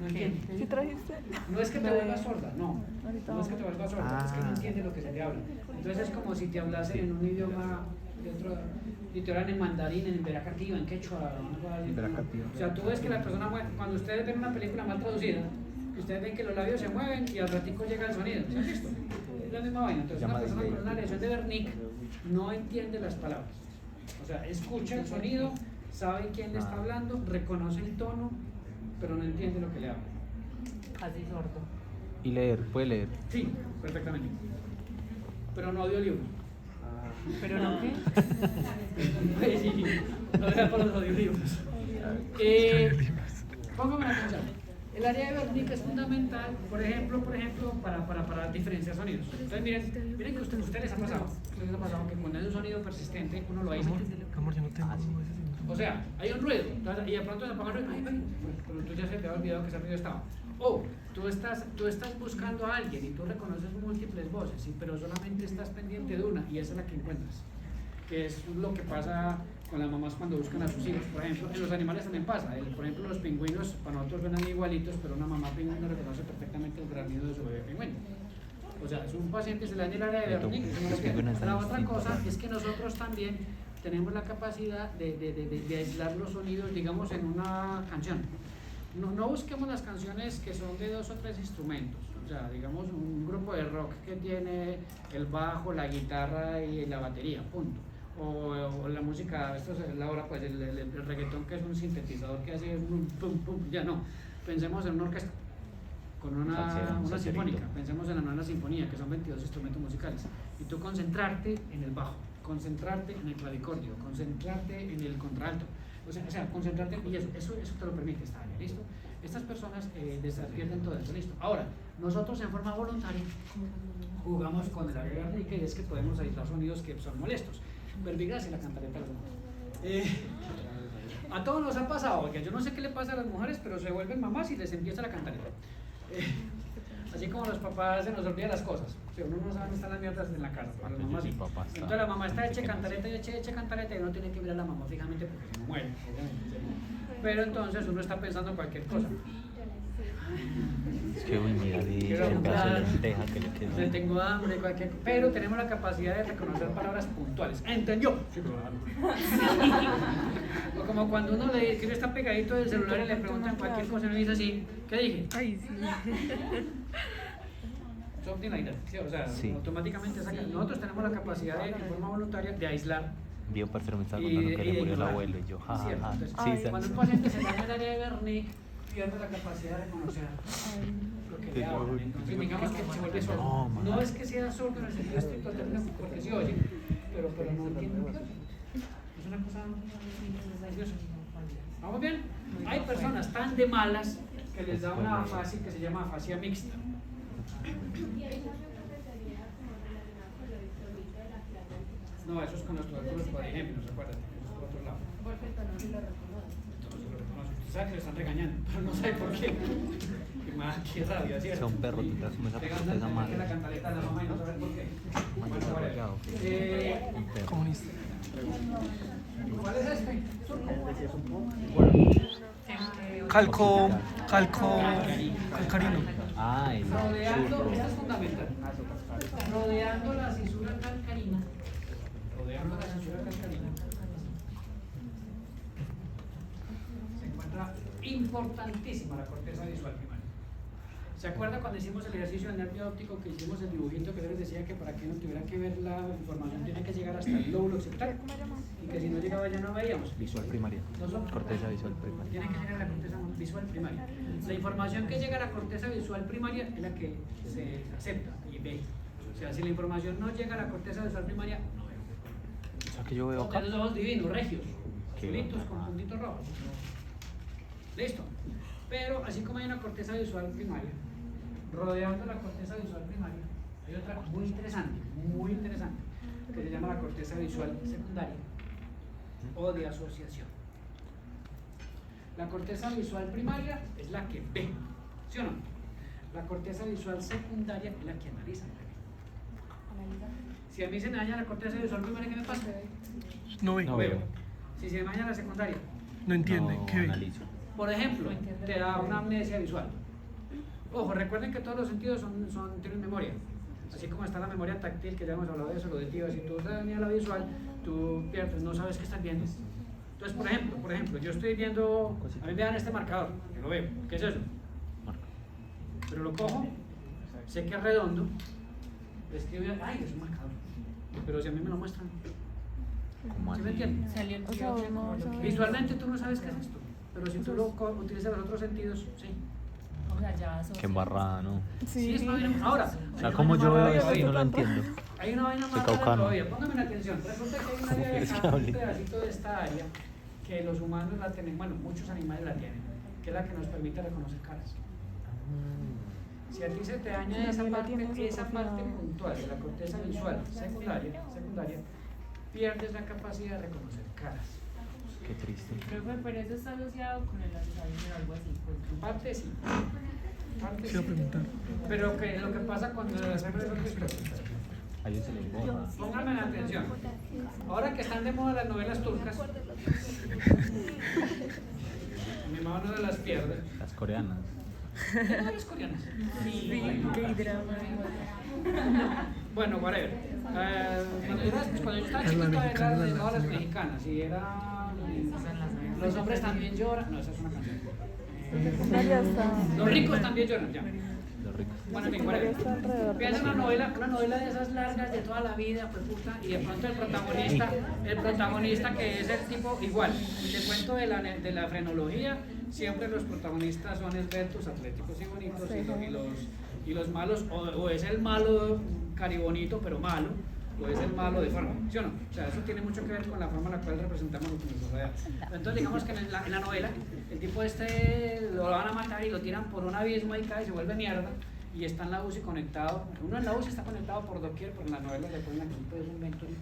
Speaker 1: No entiende.
Speaker 4: ¿Sí trajiste?
Speaker 1: No es que te vuelvas sorda, no. No es que te vuelvas sorda, es que no
Speaker 2: Ah.
Speaker 1: entiende lo que se te habla. Entonces es como si te hablasen en un idioma de otro, y te hablan en mandarín, en veracativa, en quechua.
Speaker 2: Veracativa.
Speaker 1: O sea, tú ves que la persona mueve, cuando ustedes ven una película mal traducida, ustedes ven que los labios se mueven y al ratico llega el sonido. ¿Se han visto? Es la misma vaina. Entonces una persona con una lesión de Wernicke no entiende las palabras. O sea, escucha el sonido, sabe quién le está hablando, reconoce el tono, pero no entiende lo que le habla.
Speaker 6: Casi sordo.
Speaker 2: Y leer, puede leer.
Speaker 1: Sí, perfectamente. Pero no audiolibro.
Speaker 6: ¿Pero no qué?
Speaker 1: Pues sí, no era para los audiolibros. Póngame atención. El área de Wernicke es fundamental, por ejemplo, para diferenciar sonidos. Entonces, miren que a ustedes les ha pasado que cuando hay un sonido persistente, uno lo aísla.
Speaker 3: Amor, yo no tengo ese síntoma.
Speaker 1: O sea, hay un ruido, y de pronto se apaga el ruido, ay, pero tú ya se te había olvidado que ese ruido estaba. O tú estás buscando a alguien y tú reconoces múltiples voces, ¿sí? Pero solamente estás pendiente de una y esa es la que encuentras. Que es lo que pasa con las mamás cuando buscan a sus hijos. Por ejemplo, en los animales también pasa. Por ejemplo, los pingüinos, para nosotros ven igualitos, pero una mamá pingüino reconoce perfectamente el granido de su bebé pingüino. O sea, es un paciente, se le daña el área de Wernicke. La otra cosa es que nosotros también tenemos la capacidad de aislar los sonidos, digamos, en una canción. No busquemos las canciones que son de 2 o 3 instrumentos. O sea, digamos, un grupo de rock que tiene el bajo, la guitarra y la batería, punto. O la música, esto es la hora, pues el reggaetón, que es un sintetizador que hace un pum pum, ya no. Pensemos en una orquesta con una sinfónica, pensemos en la novena sinfonía, que son 22 instrumentos musicales, y tú concentrarte en el bajo, concentrarte en el clavicordio, concentrarte en el contralto, o sea concentrarte, y eso te lo permite esta área, ¿listo? Estas personas pierden todo eso, ¿listo? Ahora, nosotros en forma voluntaria jugamos con el área de Wernicke, y es que podemos aislar sonidos que son molestos. Verbigracia y la cantareta de las mujeres. A todos nos ha pasado, porque yo no sé qué le pasa a las mujeres, pero se vuelven mamás y les empieza la cantareta. Así como los papás se nos olvidan las cosas. O sea, uno no sabe dónde están las mierdas en la casa, para las mamás sí. Entonces la mamá está eche cantareta y uno tiene que mirar a la mamá fijamente porque se no muere, obviamente. Pero entonces uno está pensando cualquier cosa.
Speaker 2: que, uy, mira,
Speaker 1: Quiero
Speaker 2: el pedazo de
Speaker 1: almorzar,
Speaker 2: lenteja que le quedó.
Speaker 1: le tengo hambre, cualquier, pero tenemos la capacidad de reconocer palabras puntuales. ¿Entendió? Sí, claro. O como cuando uno le que está pegadito del celular y le preguntan cualquier cosa y uno dice así, ¿qué dije?
Speaker 4: Ay, sí.
Speaker 1: Something like that, ¿sí? O sea,
Speaker 2: Sí.
Speaker 1: automáticamente saca. Nosotros tenemos la capacidad de forma voluntaria de aislar.
Speaker 2: Vi un parcero me estaba
Speaker 1: Y-
Speaker 2: contando que
Speaker 1: y
Speaker 2: le murió el
Speaker 1: ignorar.
Speaker 2: abuelo y yo,
Speaker 1: Cierto.
Speaker 2: jajaja.
Speaker 1: Entonces,
Speaker 2: Sí,
Speaker 1: cuando un
Speaker 2: ¿sabes?
Speaker 1: paciente se llama el área de Wernicke, pierde la capacidad de reconocer lo que le hablan. Entonces, digamos que se vuelve sordo.
Speaker 2: No, man.
Speaker 1: No es que sea sordo en el sentido estricto del término, porque sí oye, pero no entiende lo que oye. Es una cosa graciosa. ¿Vamos bien? Hay personas tan de malas que les da una afasia que se llama afasia mixta. No, eso es con los tubérculos, por ejemplo, ¿se acuerdan? Eso es por otro lado. Entonces lo reconoce. Usted sabe que le están regañando, pero no sabe por qué. Qué rabia, ¿cierto?
Speaker 2: Sea un perro, tú te asumes esa
Speaker 1: Pegando
Speaker 2: puta esa madre.
Speaker 1: la cantaleta a la mamá y no saber por qué.
Speaker 2: Man,
Speaker 1: Bueno,
Speaker 2: está
Speaker 1: vale.
Speaker 2: rayado. Un perro.
Speaker 3: Comunista.
Speaker 1: ¿Cuál es este?
Speaker 3: Calcarino.
Speaker 2: Ah, el
Speaker 1: Rodeando,
Speaker 2: churro.
Speaker 1: esto es fundamental. Rodeando la cisura calcarina. Rodeando la cisura calcarina. Se encuentra importantísima la corteza visual primaria. ¿Se acuerda cuando hicimos el ejercicio del nervio óptico que hicimos el dibujito que les decía que para que no tuviera que ver la información tiene que llegar hasta el lóbulo occipital? Y que si no llegaba ya no veíamos.
Speaker 2: Visual primaria.
Speaker 1: Nosotros-
Speaker 2: Corteza visual primaria.
Speaker 1: Tiene que llegar a la corteza visual primaria. La información que llega a la corteza visual primaria es la que se acepta y ve. O sea, si la información no llega a la corteza visual primaria, no ve.
Speaker 2: O sea que yo veo
Speaker 1: O
Speaker 2: acá.
Speaker 1: tener los ojos divinos, regios,
Speaker 2: Qué
Speaker 1: azulitos con
Speaker 2: bacán.
Speaker 1: puntitos rojos. Listo. Pero así como hay una corteza visual primaria, rodeando la corteza visual primaria, hay otra muy interesante, que se llama la corteza visual secundaria o de asociación. La corteza visual primaria es la que ve, ¿sí o no? La corteza visual secundaria es la que analiza. Si a mí se me daña la corteza visual primaria, ¿qué me pasa?
Speaker 3: No ve.
Speaker 2: No veo.
Speaker 1: Si se me daña la secundaria,
Speaker 3: No entiende.
Speaker 2: No
Speaker 3: ¿Qué ve?
Speaker 2: analizo.
Speaker 1: por ejemplo, te da una amnesia visual. Ojo, recuerden que todos los sentidos tienen memoria. Así como está la memoria táctil, que ya hemos hablado de eso, auditiva. Si tú te daña la visual, tú pierdes, no sabes qué estás viendo. Entonces, por ejemplo, yo estoy viendo, a mí me dan este marcador, yo lo veo. ¿Qué es eso? Pero lo cojo, sé que es redondo, le escribo, ay, es un marcador. Pero si a mí me lo muestran,
Speaker 2: ¿Cómo
Speaker 1: ¿sí me
Speaker 2: así?
Speaker 1: entiendes?
Speaker 6: Salió el
Speaker 4: O sea,
Speaker 6: tío,
Speaker 4: vamos a ver.
Speaker 1: Visualmente tú no sabes qué es esto, pero si tú lo utilizas los otros sentidos, sí.
Speaker 6: O sea, ya
Speaker 2: Qué embarrada, ¿no?
Speaker 1: Sí, es una vaina. Ahora,
Speaker 2: O sea, como yo veo esto y no lo entiendo.
Speaker 1: hay una vaina
Speaker 2: Soy
Speaker 1: más rara
Speaker 2: caucano.
Speaker 1: todavía. Póngame la atención. Resulta que hay una área de
Speaker 2: quieres que
Speaker 1: acá, un
Speaker 2: hable?
Speaker 1: pedacito de esta área que los humanos la tienen, bueno, muchos animales la tienen, que es la que nos permite reconocer caras. Si a ti se te daña
Speaker 4: Sí,
Speaker 1: esa
Speaker 4: la
Speaker 1: parte,
Speaker 4: tiene
Speaker 1: esa
Speaker 4: atrofiada.
Speaker 1: parte puntual de la corteza visual secundaria, pierdes la capacidad de reconocer caras.
Speaker 2: Qué triste.
Speaker 6: Creo que pero eso está asociado con el Alzheimer o algo así. Pues.
Speaker 1: En parte sí. En parte
Speaker 3: Quiero
Speaker 1: sí.
Speaker 3: preguntar.
Speaker 1: Pero que lo que pasa cuando la sangre es
Speaker 2: A ellos se les borra.
Speaker 1: pónganme la atención. Ahora que están de moda las novelas turcas, mi mamá no se las pierde.
Speaker 2: Las coreanas.
Speaker 1: ¿Qué novelas coreanas?
Speaker 4: Qué drama.
Speaker 1: Bueno, whatever. Cuando yo estaba
Speaker 3: Es la
Speaker 1: chiquito
Speaker 3: mexicana,
Speaker 1: era de
Speaker 3: la
Speaker 1: novelas
Speaker 3: señora.
Speaker 1: mexicanas y era Los hombres también lloran. No, esa es una canción.
Speaker 4: Secundaria está.
Speaker 1: Los ricos también lloran, ya.
Speaker 2: Los ricos.
Speaker 1: Bueno, en fin,
Speaker 4: Secundaria
Speaker 1: whatever.
Speaker 4: está alrededor.
Speaker 1: Piensa una novela de esas largas de toda la vida, pues puta, y de pronto el protagonista que es el tipo igual. Te cuento de la frenología, siempre los protagonistas son esbeltos, atléticos y bonitos, y los malos, o es el malo caribonito, pero malo, o es el malo de forma, ¿sí o no? O sea, eso tiene mucho que ver con la forma en la cual representamos lo que nos rodea. Entonces, digamos que en la novela, el tipo lo van a matar y lo tiran por un abismo y cae y se vuelve mierda, y está en la UCI conectado. Uno en la UCI está conectado por doquier, pero en la novela le ponen aquí pues, un venturi.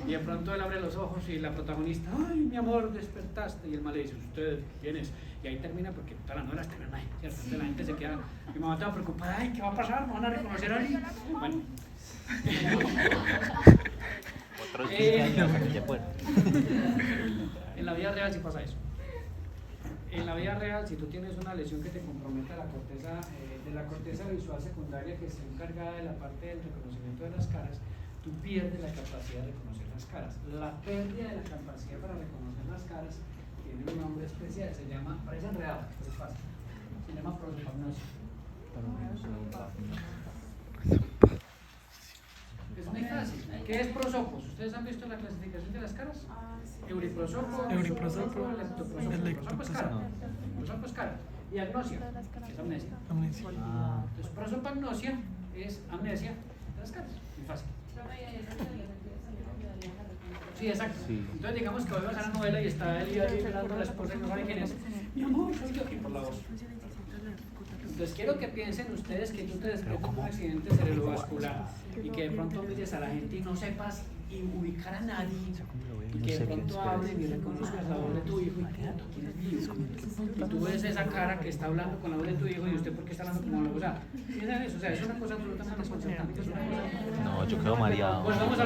Speaker 1: Y de pronto él abre los ojos y la protagonista, ay, mi amor, despertaste. Y el mal le dice, ¿usted quién es? Y ahí termina porque todas las novelas terminan ahí, ¿cierto? Entonces la gente se queda, mi mamá estaba preocupada, ay, ¿qué va a pasar? ¿Me van a reconocer a alguien? Bueno.
Speaker 2: Otros 15 años hasta que ya pueda.
Speaker 1: En la vida real sí pasa eso. en la vida real, si tú tienes una lesión que te comprometa de la corteza visual secundaria que está encargada de la parte del reconocimiento de las caras, tú pierdes la capacidad de reconocer las caras. La pérdida de la capacidad para reconocer las caras tiene un nombre especial, se llama, parece enredado, pero es fácil, se llama prosopagnosia. Es muy fácil. ¿Qué es prosopos? ¿Ustedes han visto la clasificación de las caras? Euriprosopo,
Speaker 3: Euriprosopo,
Speaker 1: leptoprosopo. Prosopo es cara. Prosopo es cara. Y agnosia es amnesia.
Speaker 3: Amnesia.
Speaker 1: Entonces, prosopagnosia es amnesia de las caras. Muy fácil. Sí, exacto.
Speaker 2: Sí.
Speaker 1: Entonces, digamos que volvemos a la novela y está él ahí mirando a la esposa y no sabe quién es. Mi amor, soy yo, y por la voz. Entonces quiero que piensen ustedes que tú te despiertas de un accidente cerebrovascular y que de pronto mires a la gente y no sepas y ubicar a nadie y que de pronto hablen y reconozcas la voz de tu hijo y tú tienes vivo. Y tú ves esa cara que está hablando con la voz de tu hijo y usted por qué está hablando como lo usa. O sea, es una cosa absolutamente desconcertante.
Speaker 2: No, yo quedo mareado.
Speaker 1: Volvemos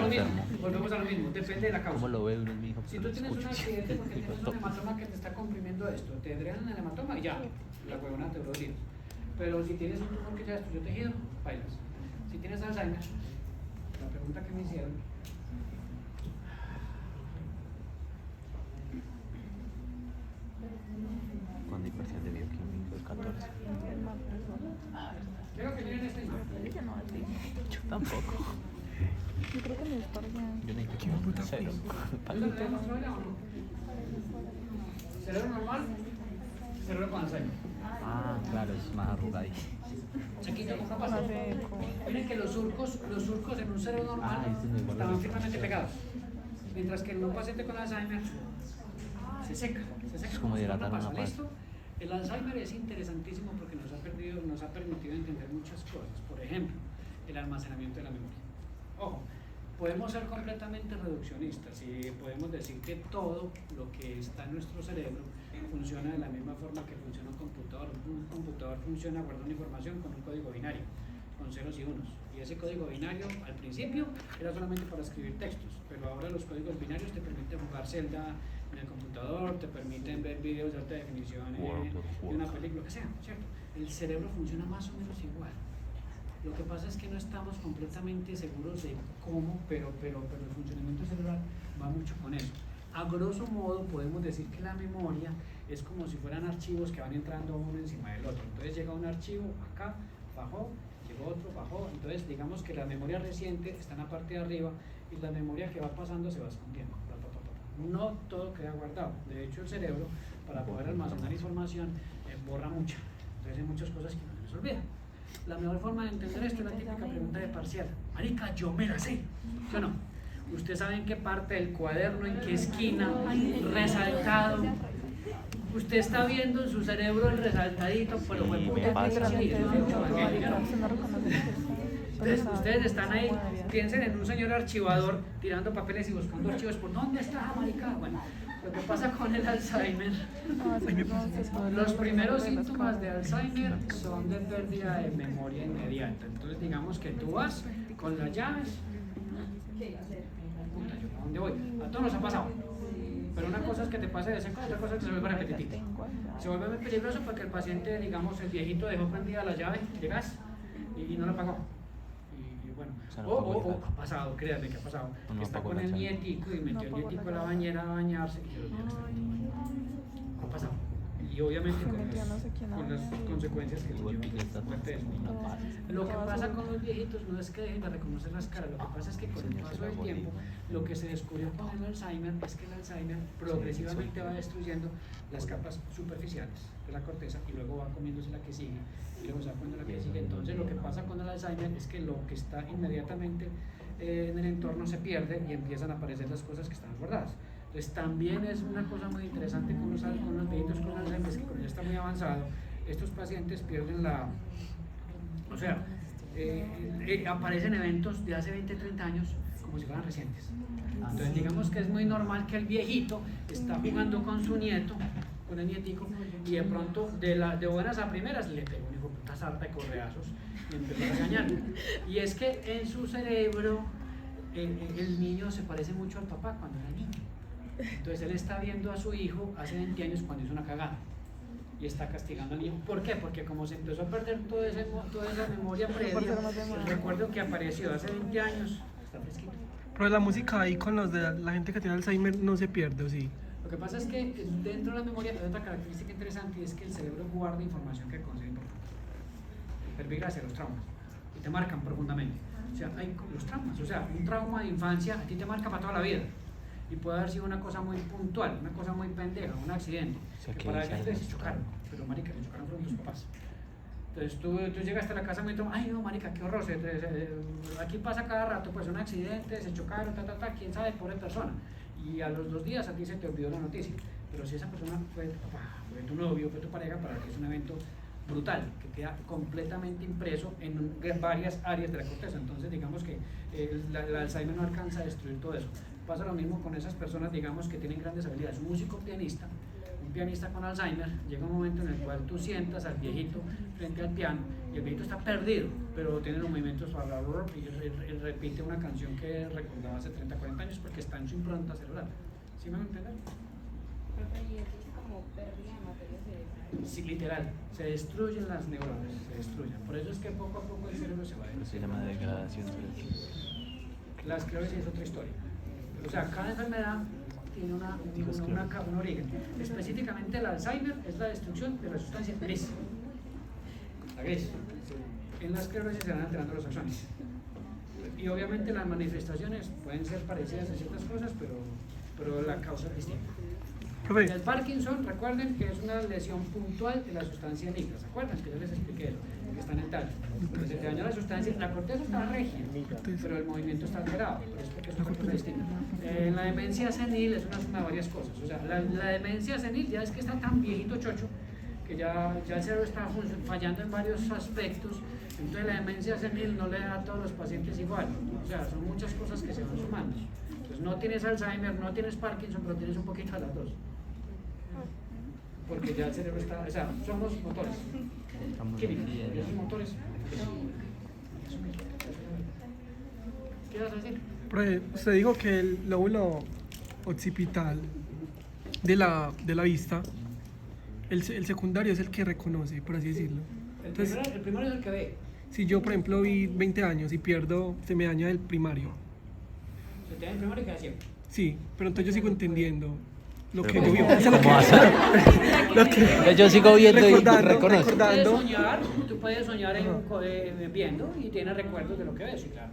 Speaker 1: a lo mismo, depende de la causa.
Speaker 2: ¿Cómo lo veo uno, mi hijo?
Speaker 1: Si tú tienes un accidente porque tienes un hematoma que te está comprimiendo esto, te drenan el hematoma y ya, la huevona te duró días. Pero si tienes un tumor que ya destruyó tejido, bailas. Si tienes Alzheimer, la pregunta que me hicieron,
Speaker 2: Con dispersión de bioquímico, el 14.
Speaker 1: quiero que miren esta imagen.
Speaker 4: Ella no así.
Speaker 2: Yo tampoco.
Speaker 4: Yo creo que me despargan.
Speaker 2: Yo necesito cero.
Speaker 1: ¿Eso le demostró ya o no? ¿Cerebro normal? Cerebro con Alzheimer.
Speaker 2: Ah, claro, es más arrugadito.
Speaker 1: Aquí ya no pasó. Miren que los surcos en un cerebro normal estaban firmemente pegados. Mientras que en un paciente con Alzheimer se seca.
Speaker 2: Es como hidratar una pasta.
Speaker 1: ¿Listo? El Alzheimer es interesantísimo porque nos ha permitido entender muchas cosas. Por ejemplo, el almacenamiento de la memoria. Ojo, podemos ser completamente reduccionistas y podemos decir que todo lo que está en nuestro cerebro funciona de la misma forma que funciona un computador. Un computador funciona guardando información con un código binario, con ceros y unos. Y ese código binario al principio era solamente para escribir textos, pero ahora los códigos binarios te permiten jugar Zelda en el computador, te permiten ver videos de alta definición de una película, lo que sea, ¿cierto? El cerebro funciona más o menos igual. Lo que pasa es que no estamos completamente seguros de cómo, pero el funcionamiento cerebral va mucho con eso. A grosso modo podemos decir que la memoria es como si fueran archivos que van entrando uno encima del otro. Entonces llega un archivo acá, bajó, llegó otro, bajó. Entonces digamos que la memoria reciente está en la parte de arriba y la memoria que va pasando se va escondiendo. No todo queda guardado. De hecho el cerebro, para poder almacenar información, borra mucha. Entonces hay muchas cosas que no se les olvida. La mejor forma de entender esto es la típica pregunta de parcial. Marica, yo me la sé. ¿Sí o no? Usted sabe en qué parte del cuaderno, en qué esquina, resaltado. Usted está viendo en su cerebro el resaltadito, pero fue puta. Entonces, ustedes están ahí, piensen en un señor archivador tirando papeles y buscando archivos. ¿Por dónde está, marica? Bueno, lo que pasa con el Alzheimer, los primeros síntomas de Alzheimer son de pérdida de memoria inmediata. Entonces, digamos que tú vas con las llaves. Puta, ¿yo a dónde voy? A todos nos ha pasado. Pero una cosa es que te pase de seco, otra cosa es que se vuelva repetitivo. Se vuelve muy peligroso porque el paciente, digamos, el viejito dejó prendida la llave, llegas y no la apagó. Y bueno, o ha pasado, créanme que ha pasado, que está con el nietico y metió el nietico a la bañera a bañarse y se lo olvidó. Ha pasado. Y obviamente con las consecuencias que tuvo. Lo que pasa con los viejitos no es que dejen de reconocer las caras, lo que pasa es que con el paso del tiempo lo que se descubrió con el Alzheimer es que el Alzheimer progresivamente va destruyendo las capas superficiales de la corteza y luego va comiéndose la que sigue y luego se va comiendo la que sigue. Entonces lo que pasa con el Alzheimer es que lo que está inmediatamente en el entorno se pierde y empiezan a aparecer las cosas que están guardadas. Entonces también es una cosa muy interesante con los viejitos con Alzheimer, es que cuando ya está muy avanzado, estos pacientes pierden o sea, aparecen eventos de hace 20, 30 años como si fueran recientes. Entonces digamos que es muy normal que el viejito está jugando con su nieto, con el nietico, y de pronto de buenas a primeras le pegó un hijo de puta sarta de correazos y empezó a regañar. Y es que en su cerebro el niño se parece mucho al papá cuando era niño. Entonces él está viendo a su hijo hace 20 años cuando hizo una cagada. y está castigando al niño. ¿Por qué? Porque como se empezó a perder toda esa memoria previa, el recuerdo que apareció hace 20 años, está fresquito.
Speaker 3: Pero la música ahí con los de la gente que tiene Alzheimer no se pierde, ¿o sí?
Speaker 1: Lo que pasa es que dentro de la memoria hay otra característica interesante y es que el cerebro guarda información que considera importante. Verbigracia, los traumas, y te marcan profundamente. O sea, hay los traumas, o sea, un trauma de infancia a ti te marca para toda la vida. Y puede haber sido una cosa muy puntual, una cosa muy pendeja, un accidente.
Speaker 2: O sea,
Speaker 1: que
Speaker 2: que
Speaker 1: para
Speaker 2: dice
Speaker 1: ellos se
Speaker 2: algo.
Speaker 1: chocaron, pero marica, se chocaron fueron tus papás. Entonces tú llegaste a la casa muy traumado, ay no marica, qué horror, aquí pasa cada rato, pues un accidente, se chocaron, quién sabe, pobre persona. Y a los 2 días a ti se te olvidó la noticia. Pero si esa persona fue tu novio, fue tu pareja, para ti es un evento brutal, que queda completamente impreso en varias áreas de la corteza. Entonces digamos que el Alzheimer no alcanza a destruir todo eso. Pasa lo mismo con esas personas, digamos, que tienen grandes habilidades. Un músico pianista, un pianista con Alzheimer, llega un momento en el cual tú sientas al viejito frente al piano y el viejito está perdido, pero tiene los movimientos y él repite una canción que recordaba hace 30, 40 años porque está en su impronta celular. ¿Sí me entienden?
Speaker 6: Y eso es como pérdida de materia cerebral.
Speaker 1: Sí, literal, se destruyen las neuronas, se destruyen. Por eso es que poco a poco el cerebro se va a
Speaker 2: Pero se llama degradación.
Speaker 1: La esclerosis es otra historia. O sea, cada enfermedad tiene un origen. Específicamente el Alzheimer es la destrucción de la sustancia gris. La gris. En la esclerosis se van alterando los axones. Y obviamente las manifestaciones pueden ser parecidas en ciertas cosas, pero la causa es distinta.
Speaker 3: Profe,
Speaker 1: El Parkinson, recuerden que es una lesión puntual de la sustancia nigra. ¿Se acuerdan? Que yo les expliqué eso, que está en el tallo. Porque se te dañó la sustancia, la corteza está regia, pero el movimiento está alterado. Es porque es una cosa distinta. La demencia senil es una suma de varias cosas. O sea, la demencia senil ya es que está tan viejito chocho que ya el cerebro está fallando en varios aspectos. Entonces la demencia senil no le da a todos los pacientes igual. O sea, son muchas cosas que se van sumando. Entonces no tienes Alzheimer, no tienes Parkinson, pero tienes un poquito de las dos. Porque ya el cerebro está, o sea, somos motores químicos, y esos motores. ¿Qué vas a decir?
Speaker 3: profe, usted dijo que el lóbulo occipital de la vista, el secundario es el que reconoce, por así decirlo. Entonces,
Speaker 1: El primero es el que ve.
Speaker 3: si yo, por ejemplo, vi 20 años y pierdo, se me daña el primario.
Speaker 1: Se te da el primero y queda ciego.
Speaker 3: Sí, pero entonces yo sigo entendiendo lo que
Speaker 2: Pero
Speaker 3: yo vi.
Speaker 2: ¿cómo?
Speaker 3: Eso es lo que-
Speaker 2: ¿Cómo vas a-
Speaker 3: lo que-
Speaker 2: Yo sigo viendo y
Speaker 3: recordando,
Speaker 2: reconozco.
Speaker 1: Tú puedes soñar viendo y tienes recuerdos de lo que ves, sí, claro.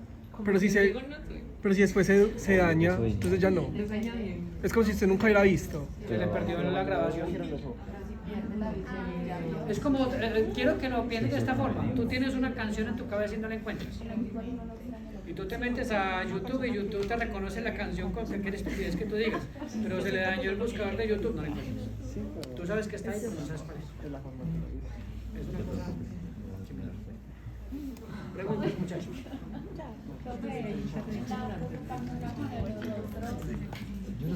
Speaker 3: pero si después se daña, entonces ya no. Es como si usted nunca hubiera visto.
Speaker 1: Se le perdió la grabación. Es como, quiero que lo pienses de esta forma. Tú tienes una canción en tu cabeza y no la encuentras. Y tú te metes a YouTube y YouTube te reconoce la canción con cualquier estupidez que tú digas. Pero se le dañó el buscador de YouTube, no la encuentras. Tú sabes que está ahí, pero no sabes cuál es. Es una cosa similar. Preguntas, muchachos.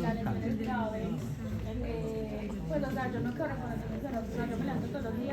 Speaker 4: La lesión es grave. Pues, o sea, yo no quiero reconocer mi cerebro, yo me levanto todos los días.